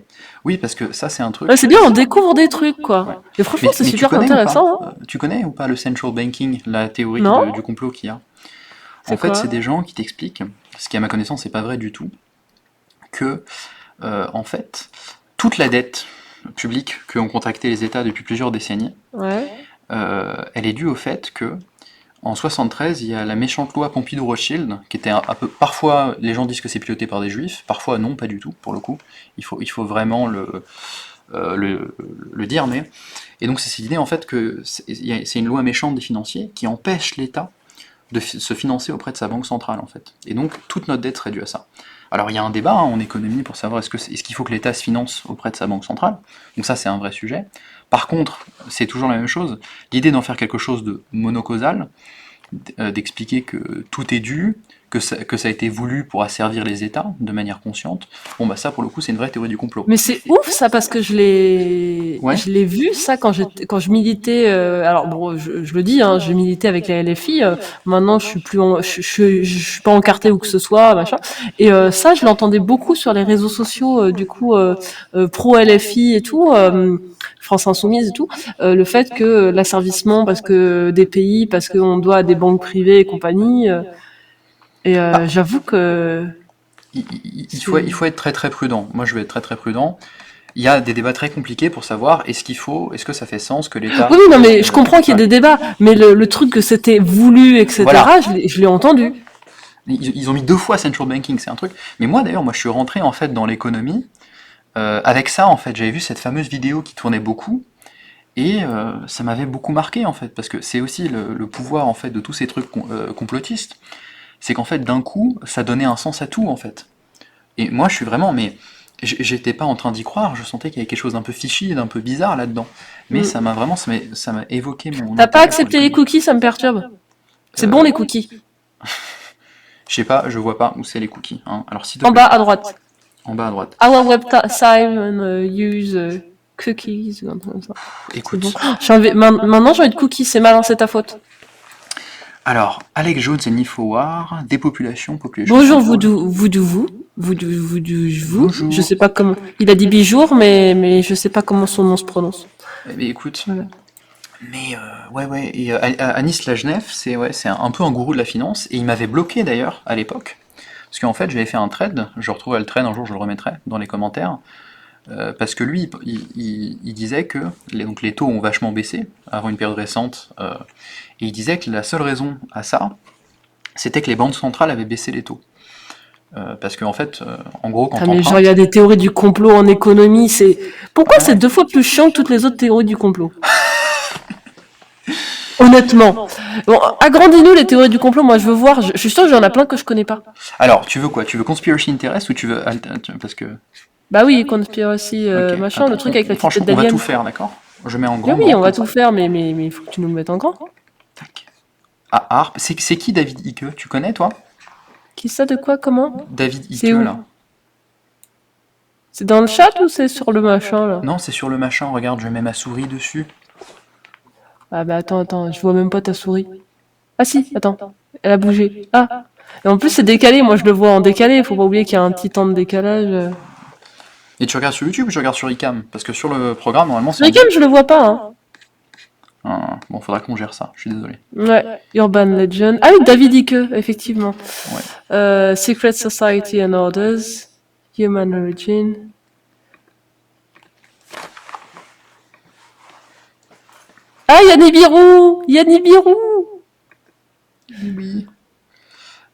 Oui, parce que ça, c'est un truc. Ouais, c'est bien, on découvre des trucs, quoi. Ouais. Et franchement, c'est Mais super tu connais intéressant. ou pas Tu connais ou pas le central banking, la théorie Non. du complot qu'il y a? C'est En fait, quoi c'est des gens qui t'expliquent, ce qui à ma connaissance n'est pas vrai du tout, que en fait, toute la dette publique que ont contracté les États depuis plusieurs décennies, Ouais. elle est due au fait que en 73, il y a la méchante loi Pompidou-Rothschild, qui était un peu. Parfois, les gens disent que c'est piloté par des juifs, parfois non, pas du tout, pour le coup. Il faut vraiment le dire, mais. Et donc, c'est cette idée, en fait, que c'est une loi méchante des financiers qui empêche l'État de se financer auprès de sa banque centrale, en fait. Et donc, toute notre dette serait due à ça. Alors, il y a un débat hein, en économie pour savoir est-ce qu'il faut que l'État se finance auprès de sa banque centrale. Donc ça, c'est un vrai sujet. Par contre, c'est toujours la même chose. L'idée d'en faire quelque chose de monocausal, d'expliquer que tout est dû, que ça a été voulu pour asservir les États de manière consciente, bon bah ça pour le coup c'est une vraie théorie du complot. Mais c'est ouf ça parce que je l'ai vu ça quand je militais. Alors bon, je le dis, hein, je militais avec la LFI. Maintenant, je suis plus, je suis pas encartée ou que ce soit, machin. Et ça, je l'entendais beaucoup sur les réseaux sociaux, du coup pro LFI et tout. France Insoumise et tout, le fait que l'asservissement parce que des pays, parce qu'on doit à des banques privées et compagnie, j'avoue que il faut être très très prudent. Moi je vais être très très prudent. Il y a des débats très compliqués pour savoir est-ce que ça fait sens que l'État... Oui, non, mais je comprends qu'il y ait des débats, mais le truc que c'était voulu, etc., Voilà. je l'ai entendu. Ils ont mis 2 fois central banking, c'est un truc. Mais moi d'ailleurs, je suis rentré en fait dans l'économie avec ça en fait. J'avais vu cette fameuse vidéo qui tournait beaucoup et ça m'avait beaucoup marqué en fait parce que c'est aussi le pouvoir en fait de tous ces trucs complotistes. C'est qu'en fait d'un coup ça donnait un sens à tout en fait. Et moi je suis vraiment j'étais pas en train d'y croire, je sentais qu'il y avait quelque chose d'un peu fishy, d'un peu bizarre là-dedans. Mais ça m'a évoqué mon... T'as pas accepté les cookies, ça me perturbe. C'est bon les cookies. Je sais pas, je vois pas où c'est les cookies. Hein. Alors, si en bas à droite. En bas à droite. Our website use cookies. Écoute. Bon. Maintenant j'ai envie de cookies, c'est malin, c'est ta faute. Alors, Alex Jones et Nifowar, dépopulation, population. Bonjour vous. Bonjour. Je sais pas comment. Il a dit bijour, mais je sais pas comment son nom se prononce. Mais écoute. Voilà. Mais ouais. Et Anis Lajnef, c'est un peu un gourou de la finance. Et il m'avait bloqué d'ailleurs à l'époque. Parce qu'en fait, j'avais fait un thread. Je retrouverai le thread un jour, je le remettrai dans les commentaires. Parce que lui, il disait que les taux ont vachement baissé avant une période récente. Et il disait que la seule raison à ça, c'était que les banques centrales avaient baissé les taux. Parce qu'en fait, en gros, quand mais genre, il y a des théories du complot en économie, Pourquoi c'est 2 fois plus chiant que toutes les autres théories du complot? Honnêtement. Bon, agrandis-nous les théories du complot, moi je veux voir, je suis sûr qu'il y en a plein que je connais pas. Alors, tu veux quoi? Tu veux Conspiracy Interest ou tu veux... Parce que... Bah oui, Conspiracy, machin, attends, le truc avec la petite franchement, tête on va d'alien. tout faire, d'accord? Je mets en grand. Oui, on va tout faire, mais il faut que tu nous le mettes en grand. Tac. Ah, Harp, c'est qui David Icke? Tu connais, toi? Qui ça, de quoi, comment? David Icke, C'est où? là. C'est dans le chat ou c'est sur le machin, là? Non, c'est sur le machin, regarde, je mets ma souris dessus. Ah bah attends, je vois même pas ta souris. Ah si, attends, elle a bougé. Ah, et en plus c'est décalé, moi je le vois en décalé, faut pas oublier qu'il y a un petit temps de décalage. Et tu regardes sur YouTube ou tu regardes sur ICAM? Parce que sur le programme, normalement, c'est... Sur ICAM, je le vois pas, hein. Ah, bon, faudra qu'on gère ça, je suis désolé. Ouais, Urban Legend. Ah oui, David Icke, effectivement. Ouais. Secret Society and Orders, Human Origin. Ah, Yanni Birou. Oui.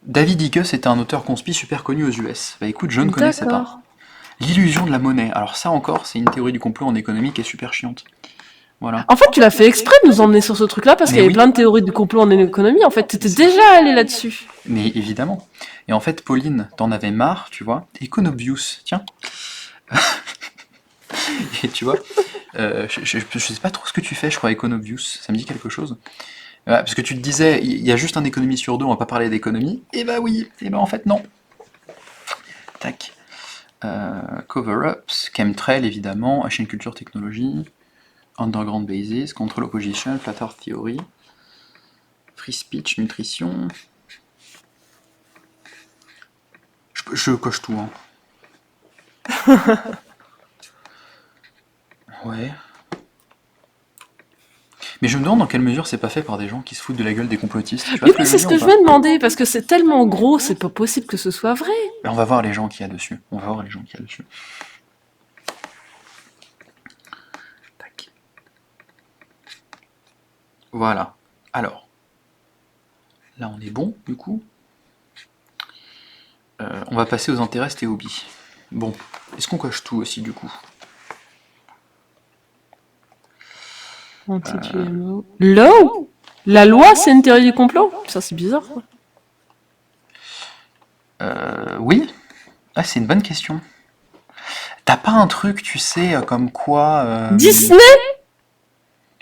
David Icke, c'était un auteur conspi super connu aux US. Bah écoute, je ne connaissais pas. L'illusion de la monnaie. Alors ça encore, c'est une théorie du complot en économie qui est super chiante. Voilà. En fait, tu l'as fait exprès de nous emmener sur ce truc-là parce qu'il y avait plein de théories du complot en économie. En fait, t'étais déjà allé là-dessus. Mais évidemment. Et en fait, Pauline, t'en avais marre, tu vois. Econobius, tiens. Et tu vois, je sais pas trop ce que tu fais, je crois, Econobius. Ça me dit quelque chose. Parce que tu te disais, il y a juste un économie sur 2, on va pas parler d'économie. Et bah oui, et bah en fait non. Tac. Cover-ups, chemtrail évidemment, Asian Culture Technology, Underground Basis, Control Opposition, Flat Earth Theory, Free Speech, Nutrition. Je coche tout, hein. Ouais. Mais je me demande dans quelle mesure c'est pas fait par des gens qui se foutent de la gueule des complotistes. Oui, c'est ce que je vais demander, parce que c'est tellement gros, c'est pas possible que ce soit vrai. Mais on va voir les gens qu'il y a dessus. Tac. Voilà. Alors. Là, on est bon, du coup. On va passer aux intérêts et hobbies. Bon. Est-ce qu'on coche tout aussi, du coup? Anti-GMO. L'eau? La loi, c'est une théorie du complot? Ça, c'est bizarre. Oui. Ah, c'est une bonne question. T'as pas un truc, tu sais, comme quoi... Disney?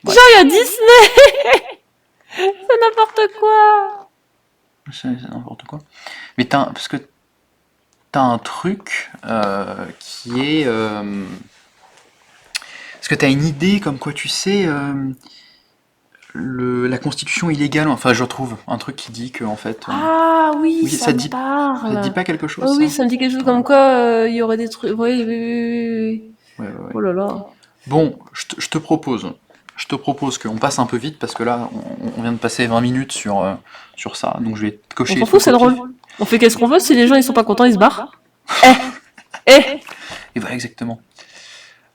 Ouais. Genre, il y a Disney. C'est n'importe quoi. C'est n'importe quoi. Mais parce que t'as un truc qui est... Parce que t'as une idée comme quoi tu sais... la constitution illégale, enfin je trouve un truc qui dit que en fait... Ah oui, oui, ça me ça te dit parle. pas quelque chose Oh ça? oui, ça me dit quelque chose comme quoi il y aurait des trucs. Oui, oui, oui, oui. Ouais, ouais, ouais. Oh là là. Bon, je te propose. Je te propose qu'on passe un peu vite parce que là, on vient de passer 20 minutes sur ça. Donc je vais cocher On les s'en fout, trucs c'est au drôle. pif. On fait qu'est-ce qu'on veut, si les gens ils sont pas contents, ils se barrent. Eh, eh, Et voilà, exactement.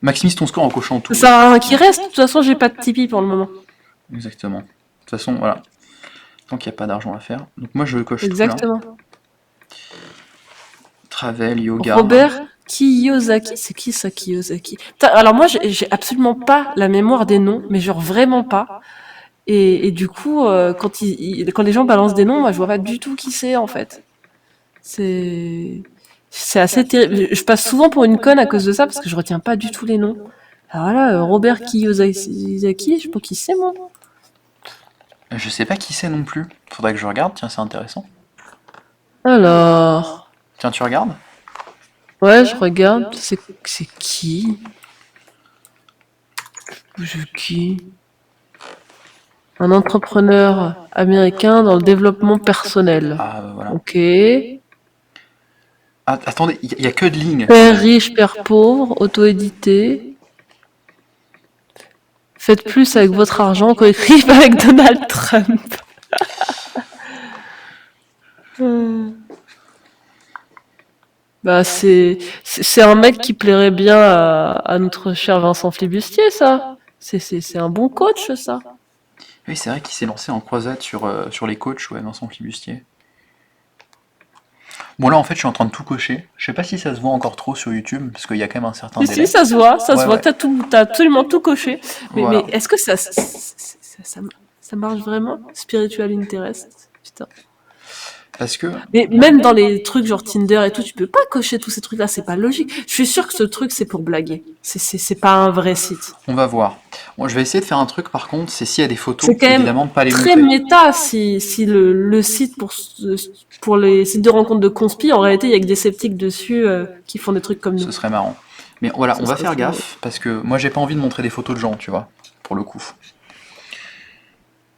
Maximise ton score en cochant tout. ça sert à rien qui reste. De toute façon, j'ai pas de Tipeee pour le moment. Exactement. De toute façon, voilà. Tant qu'il n'y a pas d'argent à faire. Donc moi, je coche tout là. Exactement. Travel, yoga. Robert Kiyosaki, c'est qui ça, Kiyosaki? Putain, alors moi, j'ai absolument pas la mémoire des noms, mais genre vraiment pas. Et du coup, quand les gens balancent des noms, moi, je vois pas du tout qui c'est en fait. C'est assez terrible. Je passe souvent pour une conne à cause de ça parce que je retiens pas du tout les noms. Alors là, Robert Kiyosaki, je sais pas qui c'est moi. Je sais pas qui c'est non plus. Faudrait que je regarde. Tiens, c'est intéressant. Alors, Tiens, tu regardes? ouais, je regarde. C'est qui? Qui? Un entrepreneur américain dans le développement personnel. Ah, voilà. Ok. Ah, attendez, il y a que de lignes. Père riche, père pauvre, auto-édité. Faites plus avec votre argent qu'écrive avec Donald Trump. Bah c'est un mec qui plairait bien à notre cher Vincent Flibustier, ça. C'est un bon coach, ça. Oui, c'est vrai qu'il s'est lancé en croisade sur les coachs, ouais, Vincent Flibustier. Bon, là, en fait, je suis en train de tout cocher. Je sais pas si ça se voit encore trop sur YouTube, parce qu'il y a quand même un certain Si, délai. si, ça se voit, Ouais, ouais. t'as absolument tout coché. Mais, Voilà. mais est-ce que ça marche vraiment? Spiritual Interest? Putain. Parce que, Mais même dans les trucs genre Tinder et tout, tu peux pas cocher tous ces trucs-là, c'est pas logique. Je suis sûre que ce truc, c'est pour blaguer. C'est pas un vrai site. on va voir. Bon, je vais essayer de faire un truc, par contre, c'est s'il y a des photos, C'est quand évidemment, même pas les très montrer. méta si le site pour les sites de rencontres de conspi, en réalité, il y a que des sceptiques dessus qui font des trucs comme Ce nous. serait marrant. Mais voilà, Ça on va serait faire trop gaffe, parce que moi, j'ai pas envie de montrer des photos de gens, tu vois, pour le coup.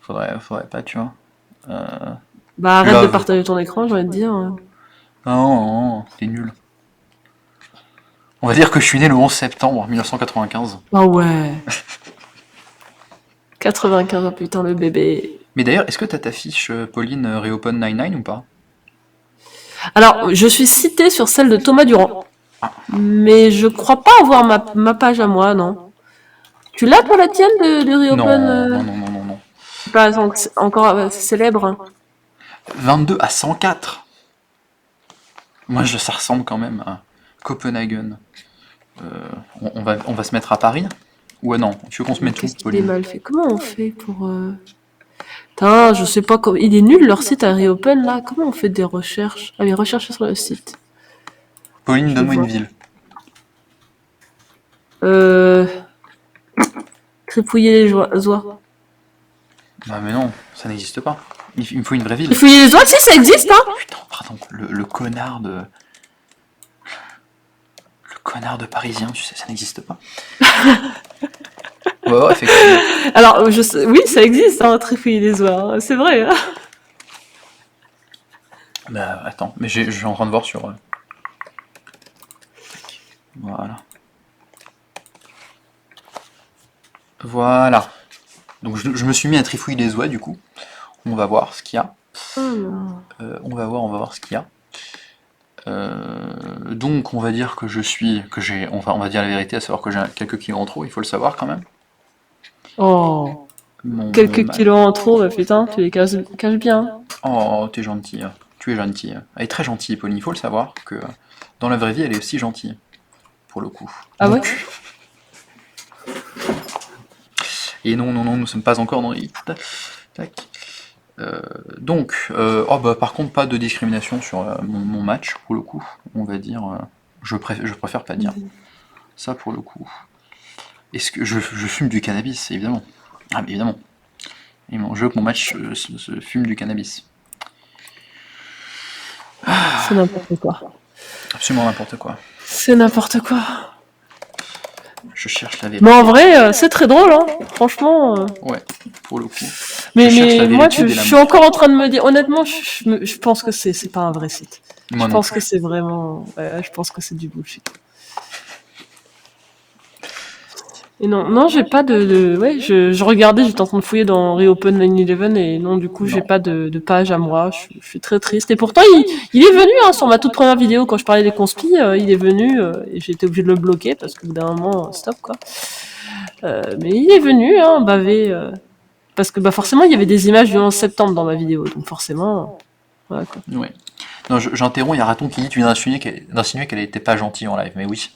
Faudrait pas, tu vois. Bah arrête de Love. partager ton écran, j'ai envie de dire. Non, t'es nul. On va dire que je suis né le 11 septembre 1995. Ah ouais. 95 ans, putain, le bébé. Mais d'ailleurs, est-ce que t'as ta fiche Pauline Reopen 99 ou pas? Alors, je suis citée sur celle de Thomas Durand. Mais je crois pas avoir ma page à moi, non. Tu l'as, toi, la tienne de Reopen Non. C'est pas encore célèbre. Hein. 22 à 104. Moi, ça ressemble quand même à Copenhagen. On va se mettre à Paris? Ouais, non. Tu veux qu'on se mette où, Qu'est-ce qu'il est Pauline? mal fait? Comment on fait pour... Putain, je sais pas comment... Il est nul, leur site à Reopen, là. Comment on fait des recherches? Ah oui, rechercher sur le site. Pauline, Je donne-moi une vois. ville. Tripouiller les oies. Bah, mais non, ça n'existe pas. Il me faut une vraie ville. Tripouiller les oies, si, ça existe, hein. Putain, pardon, le connard de... Le connard de Parisien, tu sais, ça n'existe pas. Ouais, effectivement. Alors, oui, ça existe, hein, Tripouiller les oies. Hein. C'est vrai, hein. Bah, attends, mais je suis en train de voir sur... Voilà. Voilà. Donc je me suis mis à trifouiller les oies, du coup. On va voir ce qu'il y a. On va voir ce qu'il y a. Donc on va dire que j'ai, on va dire la vérité, à savoir que j'ai quelques kilos en trop, il faut le savoir quand même. Oh, Mon quelques kilos en trop, bah putain, tu les caches bien. Oh, t'es gentil, tu es gentil. Elle est très gentille, Pauline, il faut le savoir que dans la vraie vie, elle est aussi gentille, pour le coup. Ah ouais? Et non, nous ne sommes pas encore dans les... Tac. Oh bah par contre pas de discrimination sur mon match pour le coup, on va dire, je préfère pas dire ça pour le coup. Est-ce que je fume du cannabis, évidemment. Ah mais évidemment. Je veux que mon match se fume du cannabis. C'est n'importe quoi. Absolument n'importe quoi. C'est n'importe quoi. Je cherche la vérité. Mais en vrai, c'est très drôle, hein. Franchement. Ouais, pour le coup. Mais, Je cherche la moi, vérité je et la suis encore en train de me dire, honnêtement, je pense que c'est pas un vrai site. Moi Je non pense plus. que c'est vraiment, je pense que c'est du bullshit. Et non, j'ai pas ouais, je regardais, j'étais en train de fouiller dans Reopen 9/11 et non, du coup, j'ai Non. pas de page à moi. Je suis très triste. Et pourtant, il est venu, hein, sur ma toute première vidéo quand je parlais des conspis, il est venu et j'ai été obligé de le bloquer parce qu'au bout d'un moment, stop quoi. Mais il est venu, hein, baver. Parce que bah forcément, il y avait des images du 11 septembre dans ma vidéo, donc forcément, voilà quoi. Ouais. Non, j'interromps, il y a Raton qui dit tu viens d'insinuer qu'elle était pas gentille en live. Mais oui,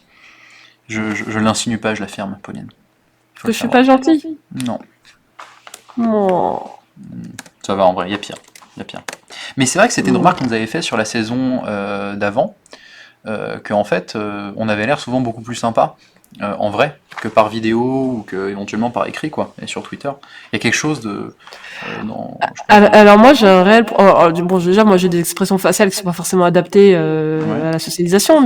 je l'insinue pas, je l'affirme, Pauline. Faut Que le je suis savoir. pas gentille. Non, Oh. ça va en vrai, il y a pire. Mais c'est vrai que c'était une remarque qu'on nous avait fait sur la saison d'avant, qu'en fait, on avait l'air souvent beaucoup plus sympa en vrai que par vidéo ou que éventuellement par écrit, quoi, et sur Twitter. Il y a quelque chose de. Alors moi j'ai un réel bon déjà moi j'ai des expressions faciales qui sont pas forcément adaptées Ouais. à la socialisation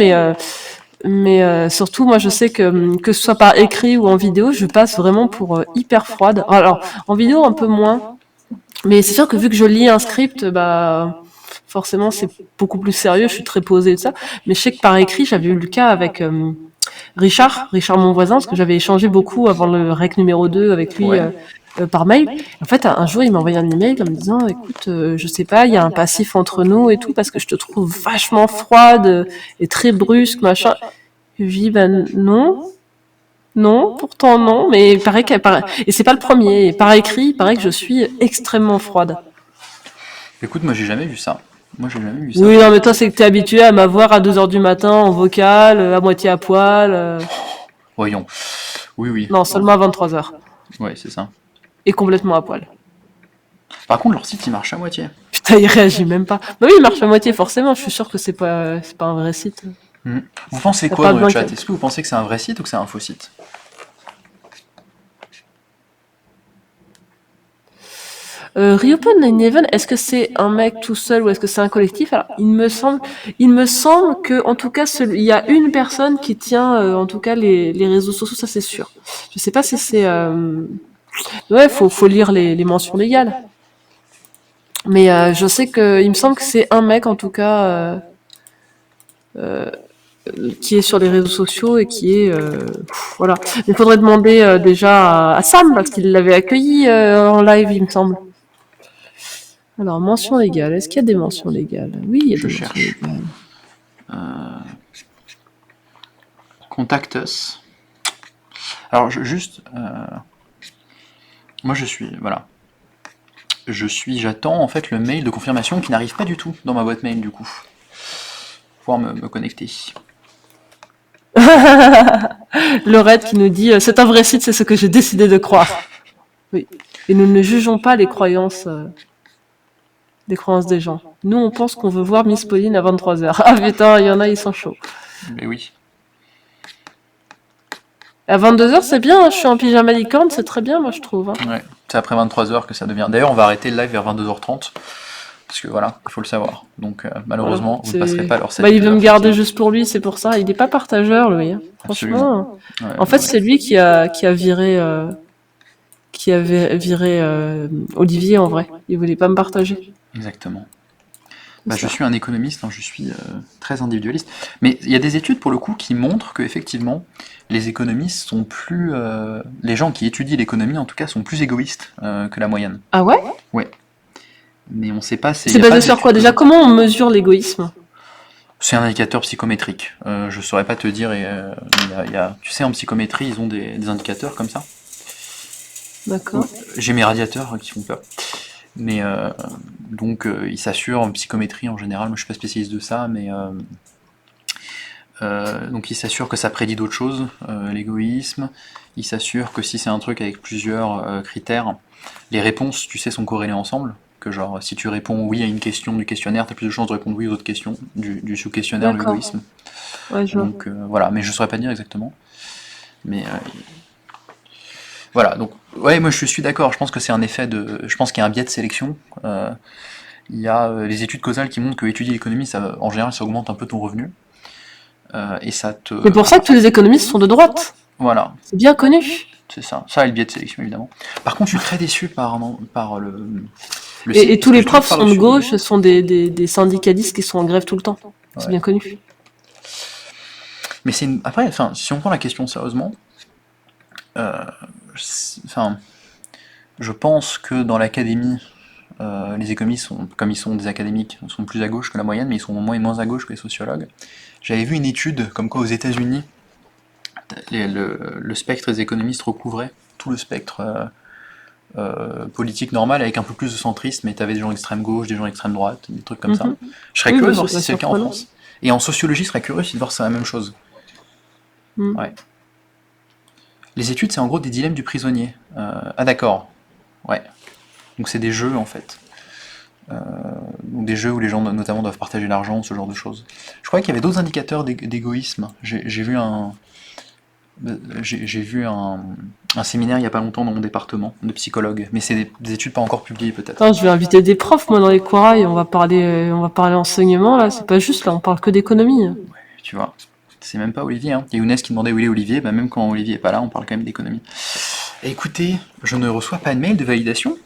mais surtout moi je sais que ce soit par écrit ou en vidéo je passe vraiment pour hyper froide. Alors en vidéo un peu moins, mais c'est sûr que vu que je lis un script bah forcément c'est beaucoup plus sérieux, je suis très posée et tout ça, mais je sais que par écrit j'avais eu le cas avec Richard mon voisin, parce que j'avais échangé beaucoup avant le rec numéro 2 avec lui Ouais. par mail. En fait, un jour, il m'a envoyé un email en me disant écoute, je sais pas, il y a un passif entre nous et tout, parce que je te trouve vachement froide et très brusque, machin. Je lui dis ben non, pourtant non, mais il paraît et c'est pas le premier. Et par écrit, il paraît que je suis extrêmement froide. Écoute, moi j'ai jamais vu ça. Oui, non, mais toi, c'est que t'es habitué à m'avoir à 2h du matin en vocal, à moitié à poil. Voyons. Oui. Non, seulement à 23h. Ouais, c'est ça. Et complètement à poil. Par contre, leur site il marche à moitié. Putain, il réagit même pas. Bah oui, il marche à moitié, forcément. Je suis sûr que c'est pas un vrai site. Vous pensez quoi dans le chat? Est-ce que vous pensez que c'est un vrai site ou que c'est un faux site? Reopen 9/11, est-ce que c'est un mec tout seul ou est-ce que c'est un collectif? Alors, il me semble que, en tout cas, il y a une personne qui tient, en tout cas, les réseaux sociaux, ça c'est sûr. Je sais pas si c'est, ouais, faut lire les mentions légales. Mais je sais que, il me semble que c'est un mec, en tout cas, qui est sur les réseaux sociaux et qui est, voilà. Il faudrait demander déjà à Sam parce qu'il l'avait accueilli en live, il me semble. Alors, mention légale. Est-ce qu'il y a des mentions légales? Oui, il y a des mentions légales. Contact us. Alors, moi, j'attends en fait le mail de confirmation qui n'arrive pas du tout dans ma boîte mail du coup. Pour pouvoir me connecter. Lorette qui nous dit c'est un vrai site, c'est ce que j'ai décidé de croire. Oui. Et nous ne jugeons pas les croyances des gens. Nous, on pense qu'on veut voir Miss Pauline à 23h. Ah putain, il y en a, ils sont chauds. Mais oui. À 22h, c'est bien, hein, je suis en pyjama licorne, c'est très bien, moi je trouve. Hein. Ouais, c'est après 23h que ça devient. D'ailleurs, on va arrêter le live vers 22h30. Parce que voilà, il faut le savoir. Donc malheureusement, vous ne passerez pas leur 7 il veut me garder juste pour lui, c'est pour ça. Il n'est pas partageur, lui. Hein. Franchement. Ouais, en fait, c'est lui qui a viré, Olivier en vrai. Il voulait pas me partager. Exactement. Je suis un économiste, hein, je suis très individualiste. Mais il y a des études pour le coup qui montrent que effectivement, les économistes sont plus, les gens qui étudient l'économie en tout cas sont plus égoïstes que la moyenne. Ah ouais? Ouais. Mais on sait pas. C'est basé sur quoi déjà? Comment on mesure l'égoïsme? C'est un indicateur psychométrique. Je saurais pas te dire. Tu sais, en psychométrie, ils ont des indicateurs comme ça. D'accord. J'ai mes radiateurs qui font peur. Mais donc, ils s'assurent en psychométrie en général. Moi, je suis pas spécialiste de ça, mais donc ils s'assurent que ça prédit d'autres choses, l'égoïsme. Ils s'assurent que si c'est un truc avec plusieurs critères, les réponses, tu sais, sont corrélées ensemble. Que genre, si tu réponds oui à une question du questionnaire, tu as plus de chances de répondre oui aux autres questions du sous-questionnaire de l'égoïsme. Ouais, donc voilà, mais je saurais pas dire exactement. Mais voilà, donc ouais, moi je suis d'accord. Je pense que c'est un effet je pense qu'il y a un biais de sélection. Il y a les études causales qui montrent que étudier l'économie, en général, ça augmente un peu ton revenu. Et ça te... C'est pour ça que tous les économistes sont de droite. Voilà, C'est bien connu. c'est ça. Ça et le biais de sélection, évidemment. Par contre, je suis très déçu par le Et site, tous parce les que je trouve profs sont de par-dessus- gauche, ce sont des syndicalistes qui sont en grève tout le temps. C'est Ouais. bien connu. Mais après, enfin, si on prend la question sérieusement, enfin, je pense que dans l'académie, les économistes, comme ils sont des académiques, sont plus à gauche que la moyenne, mais ils sont moins à gauche que les sociologues. J'avais vu une étude comme quoi aux États-Unis, le spectre des économistes recouvrait tout le spectre politique normal avec un peu plus de centrisme, mais t'avais des gens extrême gauche, des gens extrême droite, des trucs comme ça. Je serais Oui, curieux bah, de voir c'est si pas c'est le cas en surprenant. France. Et en sociologie, je serais curieux de voir si c'est la même chose. Mm. Ouais. Les études, c'est en gros des dilemmes du prisonnier. Ah d'accord. Ouais. Donc c'est des jeux en fait. Donc des jeux où les gens notamment doivent partager l'argent, ce genre de choses. Je crois qu'il y avait d'autres indicateurs d'égoïsme. J'ai vu un séminaire il n'y a pas longtemps dans mon département de psychologue, mais c'est des études pas encore publiées peut-être. Attends, je vais inviter des profs, moi, dans les corails. On va parler enseignement, là. C'est pas juste, là. On parle que d'économie. Tu vois. C'est même pas Olivier. Hein. Il y a Younes qui demandait où il est Olivier. Bah, même quand Olivier est pas là, on parle quand même d'économie. Écoutez, je ne reçois pas de mail de validation.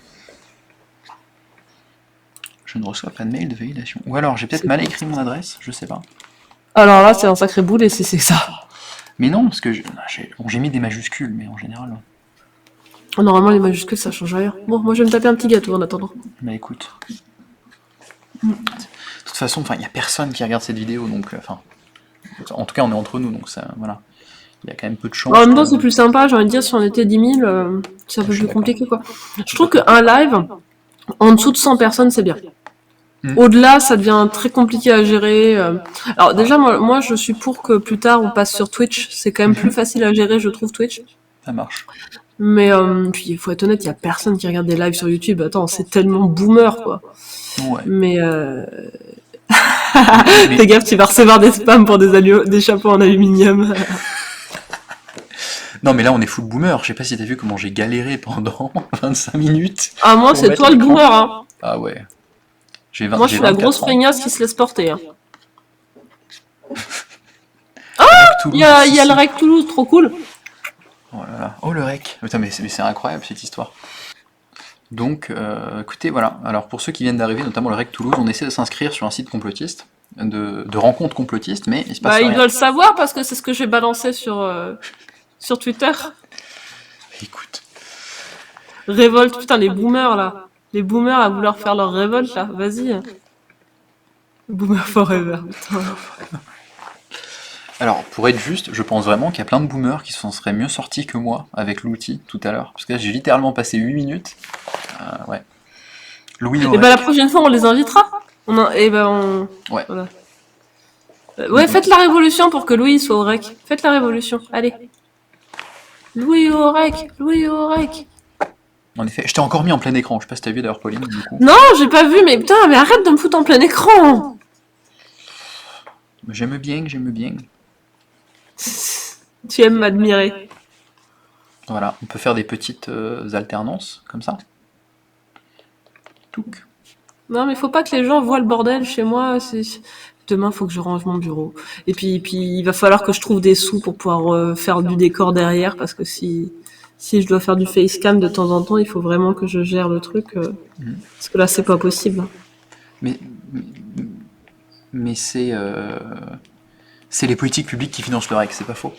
Je ne reçois pas de mail de validation. Ou alors j'ai peut-être C'est mal quoi écrit mon adresse, je sais pas. Alors là, c'est un sacré boulet si c'est ça. Mais non, parce que j'ai mis des majuscules, mais en général. Normalement, les majuscules, ça change rien. Bon, moi, je vais me taper un petit gâteau en attendant. Mais écoute. De toute façon, il n'y a personne qui regarde cette vidéo, donc. En tout cas, on est entre nous, donc ça. Voilà. Il y a quand même peu de chance. En même temps, c'est plus sympa, j'ai envie de dire, si on était 10 000, c'est un peu Je suis plus compliqué, quoi. Je suis trouve d'accord. qu'un live, en dessous de 100 personnes, c'est bien. Au-delà, ça devient très compliqué à gérer. Alors déjà, moi, je suis pour que plus tard, on passe sur Twitch. C'est quand même plus facile à gérer, je trouve, Twitch. Ça marche. Mais puis, il faut être honnête, il y a personne qui regarde des lives sur YouTube. Attends, c'est tellement boomer, quoi. Ouais. Mais Mais- fais gaffe, tu vas recevoir des spams pour des chapeaux en aluminium. Non, mais là, on est full boomer. Je sais pas si t'as vu comment j'ai galéré pendant 25 minutes. Ah, moi, Pour c'est mettre toi le l'écran. boomer, hein. Ah ouais. Moi, je suis la 24 grosse ans. feignasse qui se laisse porter, hein. Toulouse, Il y a si, le si. REC Toulouse, trop cool. Oh là là. Oh le rec. Putain, mais c'est incroyable cette histoire. Donc, écoutez, voilà. Alors, pour ceux qui viennent d'arriver, notamment le REC Toulouse, on essaie de s'inscrire sur un site complotiste, de rencontres complotistes, mais il se passe Bah, rien. ils doivent le savoir parce que c'est ce que j'ai balancé sur Twitter. Écoute. Révolte, putain, les boomers, là. Les boomers à vouloir faire leur révolte, là. Vas-y. Boomer forever, putain. Alors, pour être juste, je pense vraiment qu'il y a plein de boomers qui s'en seraient mieux sortis que moi avec l'outil tout à l'heure. Parce que là, j'ai littéralement passé 8 minutes. Ouais. Louis Et Aurec. bah, la prochaine fois, on les invitera. Ouais. Voilà. Ouais, faites la révolution pour que Louis soit au REC. Faites la révolution, allez. Louis au REC, Louis au REC. En effet, je t'ai encore mis en plein écran. Je sais pas si t'as vu d'ailleurs, Pauline, du coup. Non, j'ai pas vu, mais putain, mais arrête de me foutre en plein écran. J'aime bien. Tu aimes m'admirer. Voilà, on peut faire des petites alternances, comme ça. Touc. Non, mais faut pas que les gens voient le bordel chez moi. Demain, faut que je range mon bureau. Et puis, il va falloir que je trouve des sous pour pouvoir faire du décor derrière, parce que si je dois faire du facecam de temps en temps, il faut vraiment que je gère le truc, parce que là, c'est pas possible. Mais c'est les politiques publiques qui financent le REC, c'est pas faux.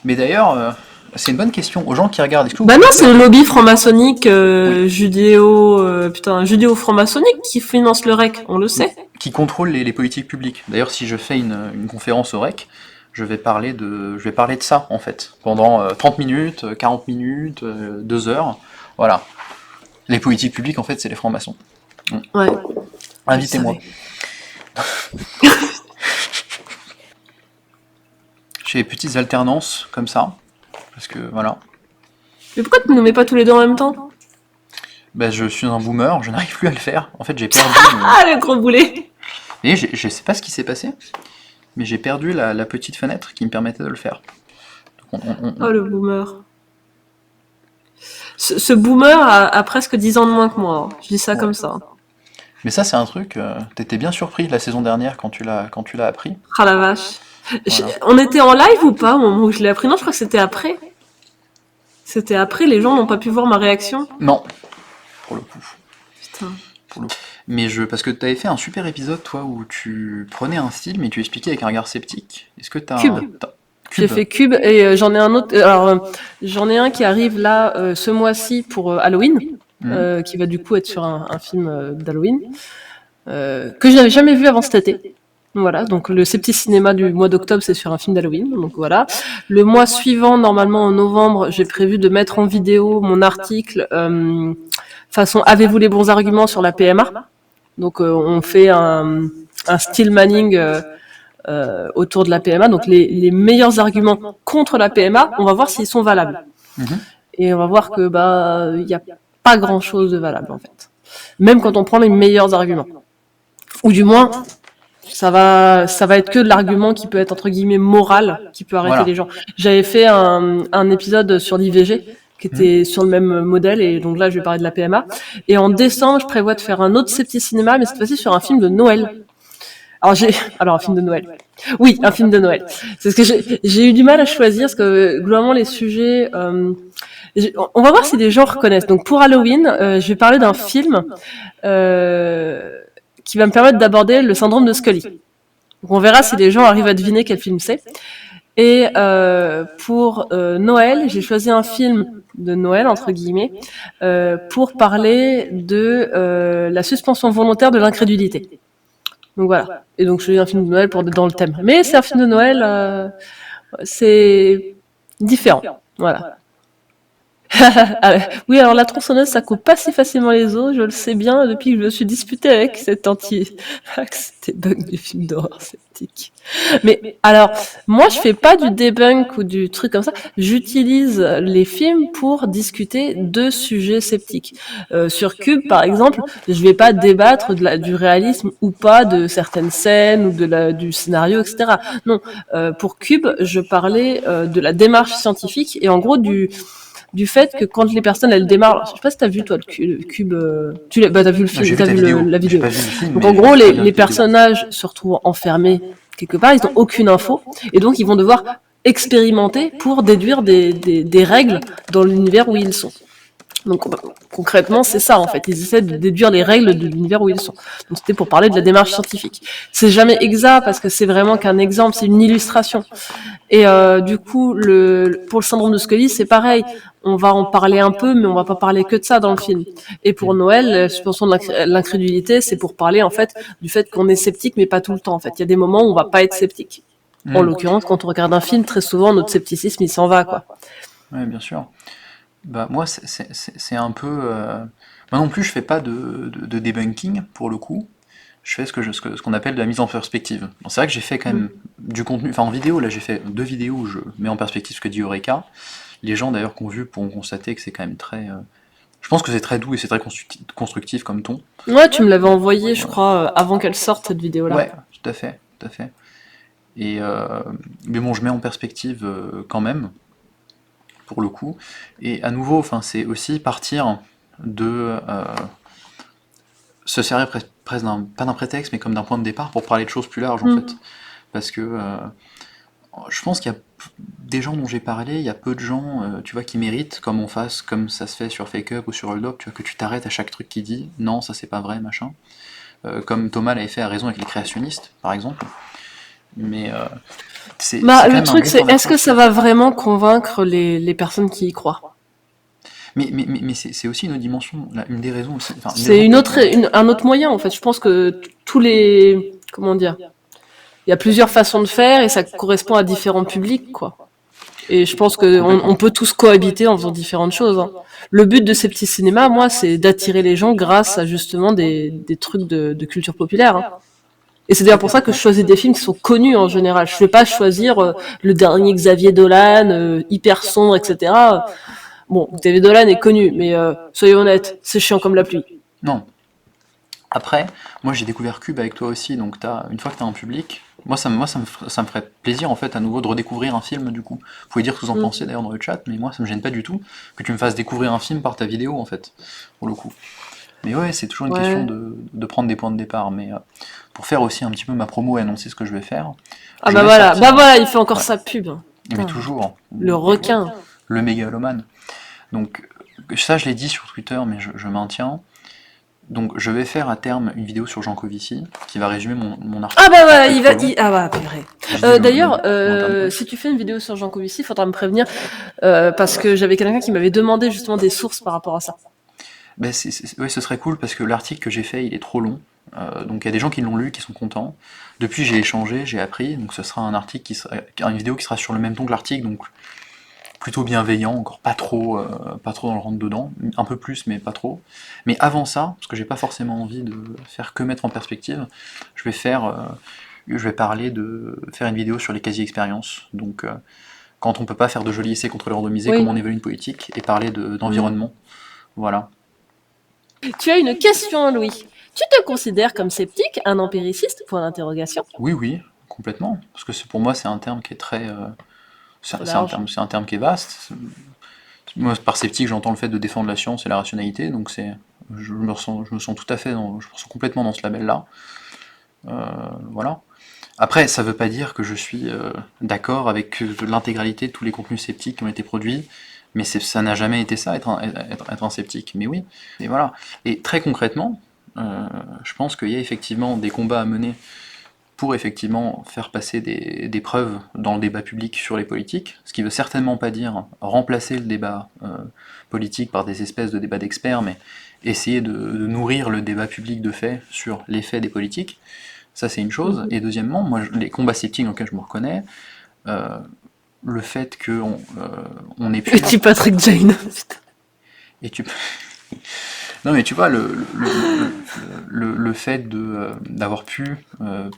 Mais d'ailleurs, c'est une bonne question aux gens qui regardent. Est-ce que vous Bah non, pensez- c'est le lobby franc-maçonnique, Oui. judéo-franc-maçonnique qui finance le REC, on le sait. qui contrôle les politiques publiques. D'ailleurs, si je fais une conférence au REC, je vais parler de ça, en fait, pendant 30 minutes, 40 minutes, 2 heures. Voilà. Les politiques publiques, en fait, c'est les francs-maçons. Ouais. Invitez-moi. Je Je fais des petites alternances, comme ça. Parce que, voilà. Mais pourquoi tu nous mets pas tous les deux en même temps? Ben, je suis un boomer, je n'arrive plus à le faire. En fait, j'ai perdu... Ah, le gros boulet! Et je sais pas ce qui s'est passé, mais j'ai perdu la petite fenêtre qui me permettait de le faire. Donc Oh, le boomer. Ce boomer a presque 10 ans de moins que moi, hein. Je dis ça Ouais. comme ça. Mais ça, c'est un truc, t'étais bien surpris la saison dernière quand tu l'as appris. Ah la vache. Voilà. On était en live ou pas au moment où je l'ai appris? Non, je crois que c'était après. C'était après, les gens n'ont pas pu voir ma réaction. Non, pour le coup. Putain. Pour le coup. Mais parce que t'avais fait un super épisode, toi, où tu prenais un film et tu expliquais avec un regard sceptique. Est-ce que Cube. J'ai fait Cube et j'en ai un autre. Alors, j'en ai un qui arrive là ce mois-ci pour Halloween, qui va du coup être sur un film d'Halloween que je n'avais jamais vu avant cet été. Voilà, donc le Septi Cinéma du mois d'octobre, c'est sur un film d'Halloween. Donc voilà. Le mois suivant, normalement en novembre, j'ai prévu de mettre en vidéo mon article façon Avez-vous les bons arguments sur la PMA? Donc on fait un steel manning autour de la PMA. Donc les meilleurs arguments contre la PMA, on va voir s'ils sont valables. Et on va voir que il n'y a pas grand-chose de valable en fait. Même quand on prend les meilleurs arguments. Ou du moins, ça va être que de l'argument qui peut être entre guillemets moral, qui peut arrêter les gens. J'avais fait un épisode sur l'IVG qui était sur le même modèle, et donc là je vais parler de la PMA. Et en décembre, je prévois de faire un autre Septi Cinéma, mais cette fois-ci sur un film de Noël. Alors un film de Noël. Oui, un film de Noël. C'est ce que j'ai eu du mal à choisir, parce que globalement les sujets, on va voir si les gens reconnaissent. Donc pour Halloween, je vais parler d'un film qui va me permettre d'aborder le syndrome de Scully. Donc on verra si les gens arrivent à deviner quel film c'est. Et pour Noël, j'ai choisi un film de Noël, entre guillemets, pour parler de la suspension volontaire de l'incrédulité. Donc voilà. Et donc je choisis un film de Noël dans le thème. Mais c'est un film de Noël, c'est différent. Voilà. Oui, alors la tronçonneuse, ça coupe pas si facilement les os, je le sais bien depuis que je me suis disputée avec cet anti-debunk du film d'horreur sceptique. Mais alors, moi, je fais pas du debunk ou du truc comme ça. J'utilise les films pour discuter de sujets sceptiques. Sur Cube, par exemple, je vais pas débattre du réalisme ou pas de certaines scènes ou du scénario, etc. Non, pour Cube, je parlais de la démarche scientifique et en gros du fait que quand les personnes elles démarrent, je sais pas si t'as vu toi le Cube, t'as vu le film, t'as vu la vidéo. Pas vu le film, donc en gros les personnages se retrouvent enfermés quelque part, ils n'ont aucune info et donc ils vont devoir expérimenter pour déduire des règles dans l'univers où ils sont. Donc concrètement, c'est ça en fait. Ils essaient de déduire les règles de l'univers où ils sont. Donc c'était pour parler de la démarche scientifique. C'est jamais exact parce que c'est vraiment qu'un exemple, c'est une illustration. Et du coup, pour le syndrome de Scully, c'est pareil. On va en parler un peu, mais on va pas parler que de ça dans le film. Et pour Noël, la suspension de l'incrédulité, c'est pour parler en fait du fait qu'on est sceptique, mais pas tout le temps. En fait, il y a des moments où on va pas être sceptique. En l'occurrence, quand on regarde un film, très souvent notre scepticisme il s'en va quoi. Oui, bien sûr. Bah moi c'est un peu moi non plus je fais pas de debunking pour le coup. Je fais ce qu'on appelle de la mise en perspective. Bon, c'est vrai que j'ai fait quand même du contenu, enfin en vidéo, là j'ai fait 2 vidéos où je mets en perspective ce que dit Eureka. Les gens d'ailleurs qui ont vu pourront constater que c'est quand même très je pense que c'est très doux et c'est très constructif comme ton. Ouais, tu me l'avais envoyé, je crois, avant qu'elle sorte cette vidéo-là. Ouais, tout à fait. Et mais bon, je mets en perspective quand même, pour le coup. Et à nouveau, enfin, c'est aussi partir de se servir presque pas d'un prétexte, mais comme d'un point de départ pour parler de choses plus larges en fait. Parce que je pense qu'il y a des gens dont j'ai parlé, il y a peu de gens, tu vois, qui méritent, comme ça se fait sur Fake Up ou sur Hold Up, tu vois, que tu t'arrêtes à chaque truc qu'il dit, non, ça c'est pas vrai, machin. Comme Thomas l'avait fait à raison avec les créationnistes, par exemple. Mais c'est le truc c'est, est-ce que ça va vraiment convaincre les personnes qui y croient? Mais c'est aussi une autre dimension, une des raisons aussi. Enfin, c'est un autre moyen en fait. Je pense que comment dire, il y a plusieurs façons de faire et ça correspond à différents publics quoi. Et je pense qu'on peut tous cohabiter en faisant différentes choses. Hein. Le but de ces petits cinémas, moi, c'est d'attirer les gens grâce à justement des trucs de culture populaire. Hein. Et c'est d'ailleurs pour ça que je choisis des films qui sont connus en général. Je ne vais pas choisir le dernier Xavier Dolan, hyper sombre, etc. Bon, Xavier Dolan est connu, mais soyons honnêtes, c'est chiant comme la pluie. Non. Après, moi j'ai découvert Cube avec toi aussi, donc une fois que tu as un public, moi ça me ferait plaisir en fait à nouveau de redécouvrir un film du coup. Vous pouvez dire ce que vous en pensez d'ailleurs dans le chat, mais moi ça me gêne pas du tout que tu me fasses découvrir un film par ta vidéo en fait, pour le coup. Mais ouais, c'est toujours une Ouais. question de prendre des points de départ. Mais pour faire aussi un petit peu ma promo et annoncer ce que je vais faire, Ah je bah vais voilà, sortir. il fait encore Ouais. sa pub. Mais Putain, toujours, le requin. le mégalomane. Donc ça, je l'ai dit sur Twitter, mais je maintiens. Donc je vais faire à terme une vidéo sur Jean Covici qui va résumer mon article. Ah bah qui voilà, est il trop va... long. Ah bah purée. Je dis le D'ailleurs, long terme. si tu fais une vidéo sur Jean Covici, il faudra me prévenir, parce que j'avais quelqu'un qui m'avait demandé justement des sources par rapport à ça. Ben, ouais, ce serait cool parce que l'article que j'ai fait, il est trop long. Donc il y a des gens qui l'ont lu, qui sont contents. Depuis, j'ai échangé, j'ai appris. Donc ce sera un article une vidéo qui sera sur le même ton que l'article, donc plutôt bienveillant, encore pas trop dans le rentre dedans, un peu plus, mais pas trop. Mais avant ça, parce que j'ai pas forcément envie de faire que mettre en perspective, je vais parler de faire une vidéo sur les quasi-expériences. Donc quand on peut pas faire de jolis essais contre les randomisés, Oui. comment on évalue une politique, et parler d'environnement. Voilà. Tu as une question, Louis. Tu te considères comme sceptique, un empiriciste? Point d'interrogation. Oui, complètement. Parce que pour moi, c'est un terme qui est très. C'est Large. un terme qui est vaste. Moi, par sceptique, j'entends le fait de défendre la science et la rationalité, donc je me sens tout à fait, je me sens complètement dans ce label-là. Voilà. Après, ça veut pas dire que je suis d'accord avec l'intégralité de tous les contenus sceptiques qui ont été produits, mais ça n'a jamais été ça, être un sceptique. Mais oui, et voilà. Et très concrètement, je pense qu'il y a effectivement des combats à mener pour effectivement faire passer des preuves dans le débat public sur les politiques, ce qui veut certainement pas dire remplacer le débat politique par des espèces de débats d'experts, mais essayer de nourrir le débat public de fait sur les faits des politiques. Ça, c'est une chose. Et deuxièmement, moi, les combats sceptiques dans lesquels je me reconnais, le fait qu'on ait pu... Petit Patrick Jane. Et tu... Non, mais tu vois, le fait d'avoir pu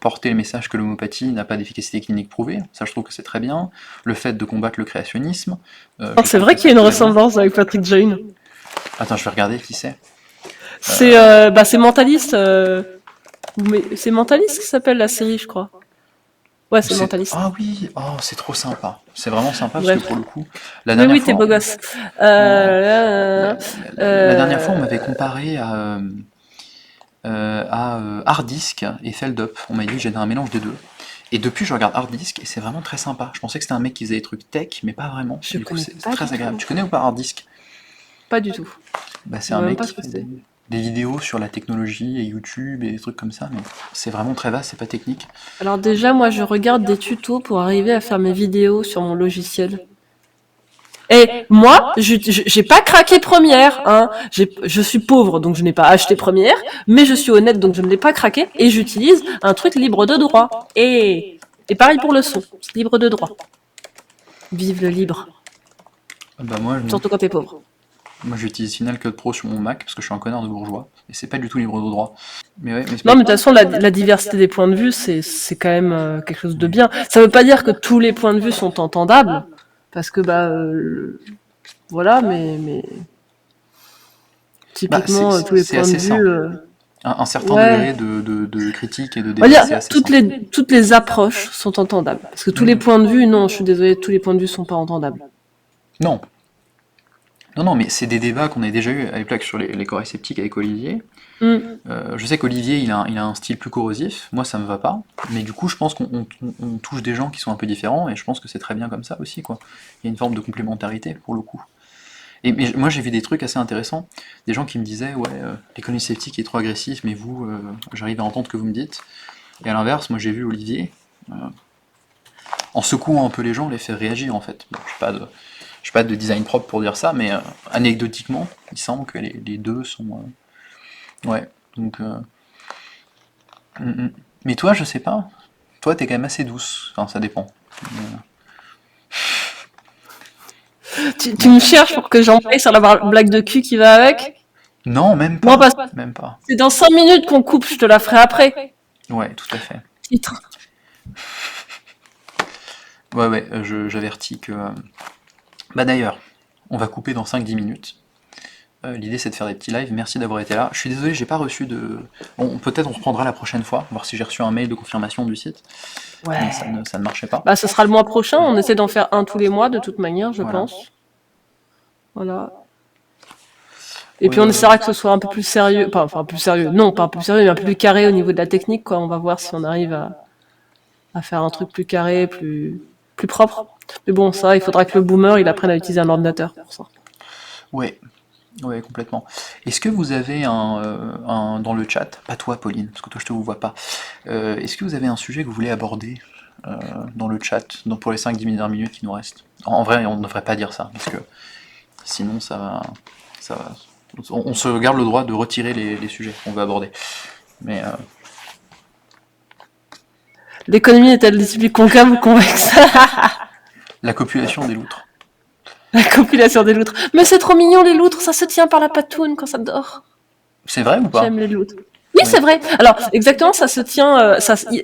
porter le message que l'homéopathie n'a pas d'efficacité clinique prouvée, ça, je trouve que c'est très bien. Le fait de combattre le créationnisme... C'est vrai qu'il y a une ressemblance avec Patrick Jane. Attends, je vais regarder qui c'est. C'est Mentaliste. C'est Mentaliste qui s'appelle la série, je crois. Ouais, c'est Mentaliste. Ah oui, oh, c'est trop sympa. C'est vraiment sympa parce Bref. que pour le coup, la Mais dernière oui, fois, t'es beau gosse. la dernière fois, on m'avait comparé à Hard Disk et Feldup. On m'a dit que j'étais un mélange des deux. Et depuis, je regarde Hard Disk et c'est vraiment très sympa. Je pensais que c'était un mec qui faisait des trucs tech, mais pas vraiment. Je Du coup, connais c'est pas très du agréable. tout. Tu connais ou pas Hard Disk? Pas du tout. Bah, c'est Je un vois même mec pas qui ce que fait c'est. des vidéos sur la technologie et YouTube et des trucs comme ça, mais c'est vraiment très vaste, c'est pas technique. Alors déjà, moi, je regarde des tutos pour arriver à faire mes vidéos sur mon logiciel. Et moi, j'ai pas craqué Première, hein. Je suis pauvre, donc je n'ai pas acheté Première, mais je suis honnête, donc je ne l'ai pas craqué, et j'utilise un truc libre de droit. Et pareil pour le son, c'est libre de droit. Vive le libre, Bah moi, surtout quand t'es pauvre. moi j'utilise Final Cut Pro sur mon Mac parce que je suis un connard de bourgeois et c'est pas du tout libre de droit. Mais ouais, mais Non, mais de toute façon, la diversité des points de vue, c'est quand même quelque chose de bien. Ça veut pas dire que tous les points de vue sont entendables, parce que voilà, mais typiquement tous les c'est points de assez sain. vue. Un certain Ouais. degré de critique et de On débat, va c'est dire assez toutes sain. toutes les approches sont entendables, parce que tous les points de vue, non, je suis désolée, tous les points de vue sont pas entendables. Non. Non, mais c'est des débats qu'on a déjà eu à l'époque sur les corps sceptiques avec Olivier. Je sais qu'Olivier, il a un style plus corrosif, moi ça me va pas, mais du coup je pense qu'on touche des gens qui sont un peu différents, et je pense que c'est très bien comme ça aussi, quoi. Il y a une forme de complémentarité, pour le coup. Mais moi j'ai vu des trucs assez intéressants, des gens qui me disaient, ouais, l'économie sceptique est trop agressif, mais vous, j'arrive à entendre ce que vous me dites. Et à l'inverse, moi j'ai vu Olivier, en secouant un peu les gens, les faire réagir en fait. Bon, je suis pas de design propre pour dire ça, mais anecdotiquement, il semble que les deux sont... ouais, donc... Mais toi, je sais pas. Toi, t'es quand même assez douce. Enfin, ça dépend. Tu me cherches pour que j'envoie sur la blague de cul qui va avec? Non, même pas. Non, parce que Même pas. c'est dans 5 minutes qu'on coupe, je te la ferai après. Ouais, tout à fait. Titre. Ouais, j'avertis que... Bah d'ailleurs, on va couper dans 5-10 minutes. L'idée c'est de faire des petits lives, merci d'avoir été là. Je suis désolé, j'ai pas reçu de... Bon, peut-être on reprendra la prochaine fois, voir si j'ai reçu un mail de confirmation du site. Ouais. Mais ça ne marchait pas. Bah, ce sera le mois prochain, on essaie d'en faire un tous les mois, de toute manière, je Voilà. pense. Voilà. Et puis on essaiera que ce soit un peu plus sérieux, enfin plus sérieux, non pas un peu plus sérieux, mais un peu plus carré au niveau de la technique, quoi. On va voir si on arrive à faire un truc plus carré, plus propre. Mais bon, ça, il faudra que le boomer, il apprenne à utiliser un ordinateur pour ça. Ouais, ouais, complètement. Est-ce que vous avez dans le chat, pas toi Pauline, parce que toi je te vous vois pas, est-ce que vous avez un sujet que vous voulez aborder dans le chat, pour les 5-10 dernières minutes qui nous restent? En vrai, on ne devrait pas dire ça, parce que sinon on se garde le droit de retirer les sujets qu'on veut aborder. Mais L'économie est-elle discipline concave ou convexe? la copulation des loutres. La compilation des loutres. Mais c'est trop mignon les loutres, ça se tient par la patoune quand ça dort. C'est vrai ou pas? J'aime les loutres. Oui, c'est vrai. Alors, exactement, ça se tient,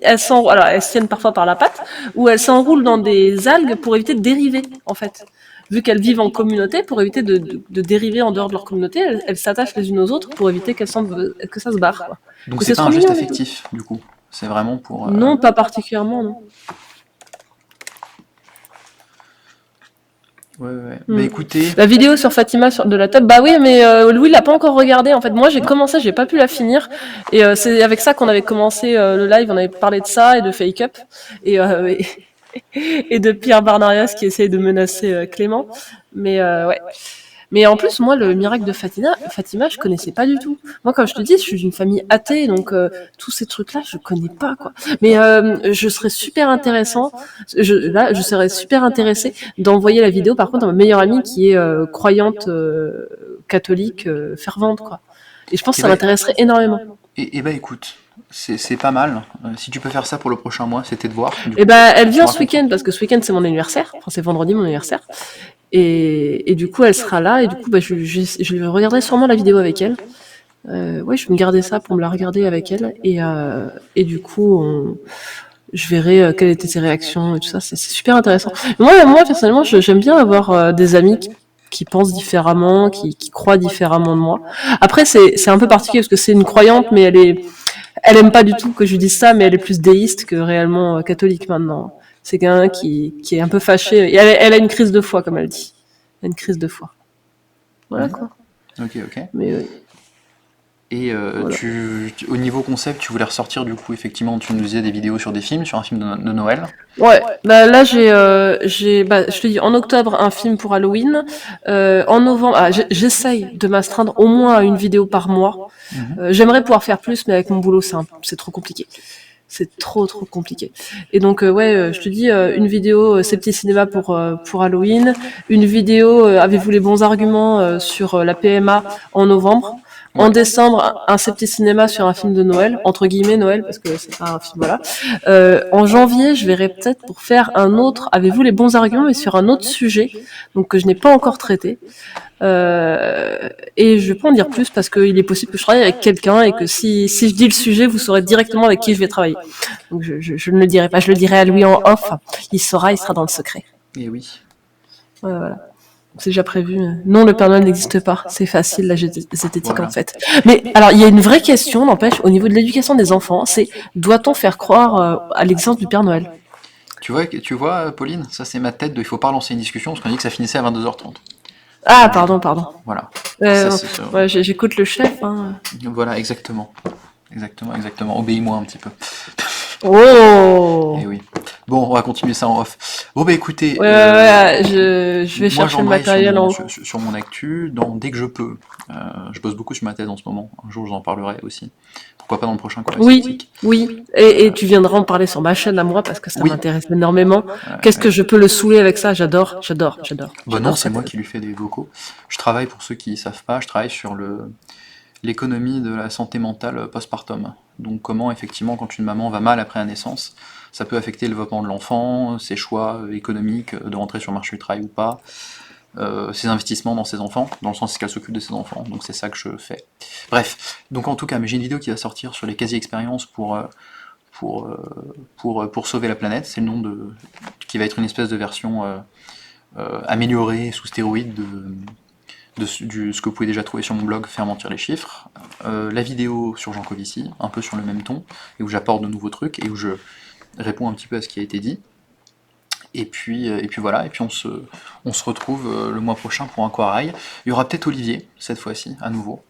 elles se tiennent parfois par la patte, ou elles s'enroulent dans des algues pour éviter de dériver, en fait. Vu qu'elles vivent en communauté, pour éviter de dériver en dehors de leur communauté, elles s'attachent les unes aux autres pour éviter que ça se barre, quoi. Donc Mais c'est pas trop un geste mignon, affectif, du coup. C'est vraiment pour... Non, pas particulièrement, non. Ouais. Bah écoutez... La vidéo sur Fatima de la table, bah oui, mais Louis l'a pas encore regardé. En fait, moi j'ai commencé, j'ai pas pu la finir. Et c'est avec ça qu'on avait commencé le live. On avait parlé de ça et de Fake Up et de Pierre Barnarias qui essaye de menacer Clément. Mais ouais. Mais en plus, moi, le miracle de Fatima, je connaissais pas du tout. Moi, comme je te dis, je suis d'une famille athée, donc tous ces trucs-là, je connais pas, quoi. Mais je serais super intéressant. Je serais super intéressée d'envoyer la vidéo, par contre, à ma meilleure amie qui est croyante catholique fervente, quoi. Et je pense que ça m'intéresserait énormément. Et bah écoute, c'est pas mal. Si tu peux faire ça pour le prochain mois, c'était de voir. Et bah, elle vient ce week-end, parce que ce week-end, c'est mon anniversaire. Enfin, c'est vendredi, mon anniversaire. Et du coup, elle sera là, et du coup, bah, je regarderai sûrement la vidéo avec elle. Ouais, je vais me garder ça pour me la regarder avec elle, et du coup, je verrai quelles étaient ses réactions et tout ça. C'est super intéressant. Moi, personnellement, j'aime bien avoir des amis qui pensent différemment, qui croient différemment de moi. Après, c'est un peu particulier parce que c'est une croyante, mais elle aime pas du tout que je lui dise ça, mais elle est plus déiste que réellement catholique maintenant. C'est quelqu'un qui est un peu fâché. Et elle a une crise de foi, comme elle dit. Elle a une crise de foi. Voilà, quoi. Ok. Mais Et voilà. au niveau concept, tu voulais ressortir du coup, effectivement, tu nous disais des vidéos sur des films, sur un film de Noël. Ouais, bah là je te dis, en octobre un film pour Halloween, en novembre, j'essaye de m'astreindre au moins à une vidéo par mois. J'aimerais pouvoir faire plus, mais avec mon boulot c'est trop compliqué. C'est trop compliqué. Et donc je te dis une vidéo Septi Cinéma pour Halloween, une vidéo avez-vous les bons arguments sur la PMA en novembre. En décembre, un Septi Cinéma sur un film de Noël, entre guillemets Noël, parce que c'est pas un film, voilà. En janvier, je verrai peut-être pour faire un autre, avez-vous les bons arguments, mais sur un autre sujet, donc que je n'ai pas encore traité. Et je vais pas en dire plus parce qu'il est possible que je travaille avec quelqu'un et que si je dis le sujet, vous saurez directement avec qui je vais travailler. Donc je ne le dirai pas, je le dirai à lui en off. Il saura, il sera dans le secret. Et oui. Voilà. C'est déjà prévu. Non, le Père Noël n'existe pas. C'est facile, la zététique Voilà. en fait. Mais alors, il y a une vraie question, n'empêche, au niveau de l'éducation des enfants, c'est doit-on faire croire à l'existence du Père Noël? Tu vois, Pauline, ça c'est ma tête de il faut pas lancer une discussion parce qu'on dit que ça finissait à 22h30. Ah, pardon. Voilà. Ouais, j'écoute le chef. Hein. Voilà, exactement. Obéis-moi un petit peu. Oh. Et oui. Bon, on va continuer ça en off. Bon, bah écoutez. Je vais chercher le matériel en haut. Sur mon actu, dès que je peux. Je bosse beaucoup sur ma thèse en ce moment. Un jour, je vous en parlerai aussi. Pourquoi pas dans le prochain cours esthétique. Oui. Et tu viendras en parler sur ma chaîne à moi parce que ça m'intéresse énormément. Qu'est-ce que je peux le saouler avec ça? J'adore. Bon, non, c'est moi qui lui fais des vocaux. Je travaille, pour ceux qui ne savent pas, je travaille sur l'économie de la santé mentale postpartum. Donc comment effectivement quand une maman va mal après la naissance, ça peut affecter le développement de l'enfant, ses choix économiques de rentrer sur le marché du travail ou pas, ses investissements dans ses enfants, dans le sens qu'elle s'occupe de ses enfants, donc c'est ça que je fais. Bref, donc en tout cas, mais j'ai une vidéo qui va sortir sur les quasi-expériences pour sauver la planète, c'est le nom qui va être une espèce de version améliorée sous stéroïdes de ce que vous pouvez déjà trouver sur mon blog Faire mentir les chiffres, la vidéo sur Jean Covici, un peu sur le même ton, et où j'apporte de nouveaux trucs, et où je réponds un petit peu à ce qui a été dit, Et puis voilà, et puis on se retrouve le mois prochain pour un Quarail. Il y aura peut-être Olivier, cette fois-ci, à nouveau.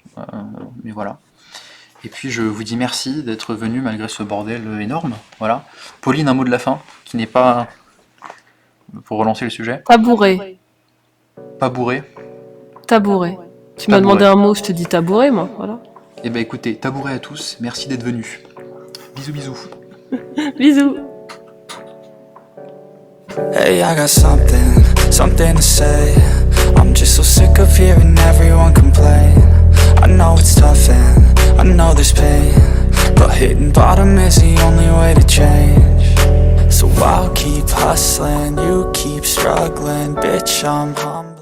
Mais voilà. Et puis je vous dis merci d'être venu malgré ce bordel énorme. Voilà. Pauline, un mot de la fin, qui n'est pas... pour relancer le sujet. Tabouret. Pas bourré. Tabouret. Tu m'as demandé un mot, je te dis tabouret, moi. Voilà. Eh ben écoutez, tabouret à tous, merci d'être venus. Bisous bisous. Bisous. Hey, I got something to say. I'm just so sick of hearing everyone complain. I know it's tough and I know there's pain, but hitting bottom is the only way to change. So I'll keep hustling, you keep struggling, bitch, I'm humble.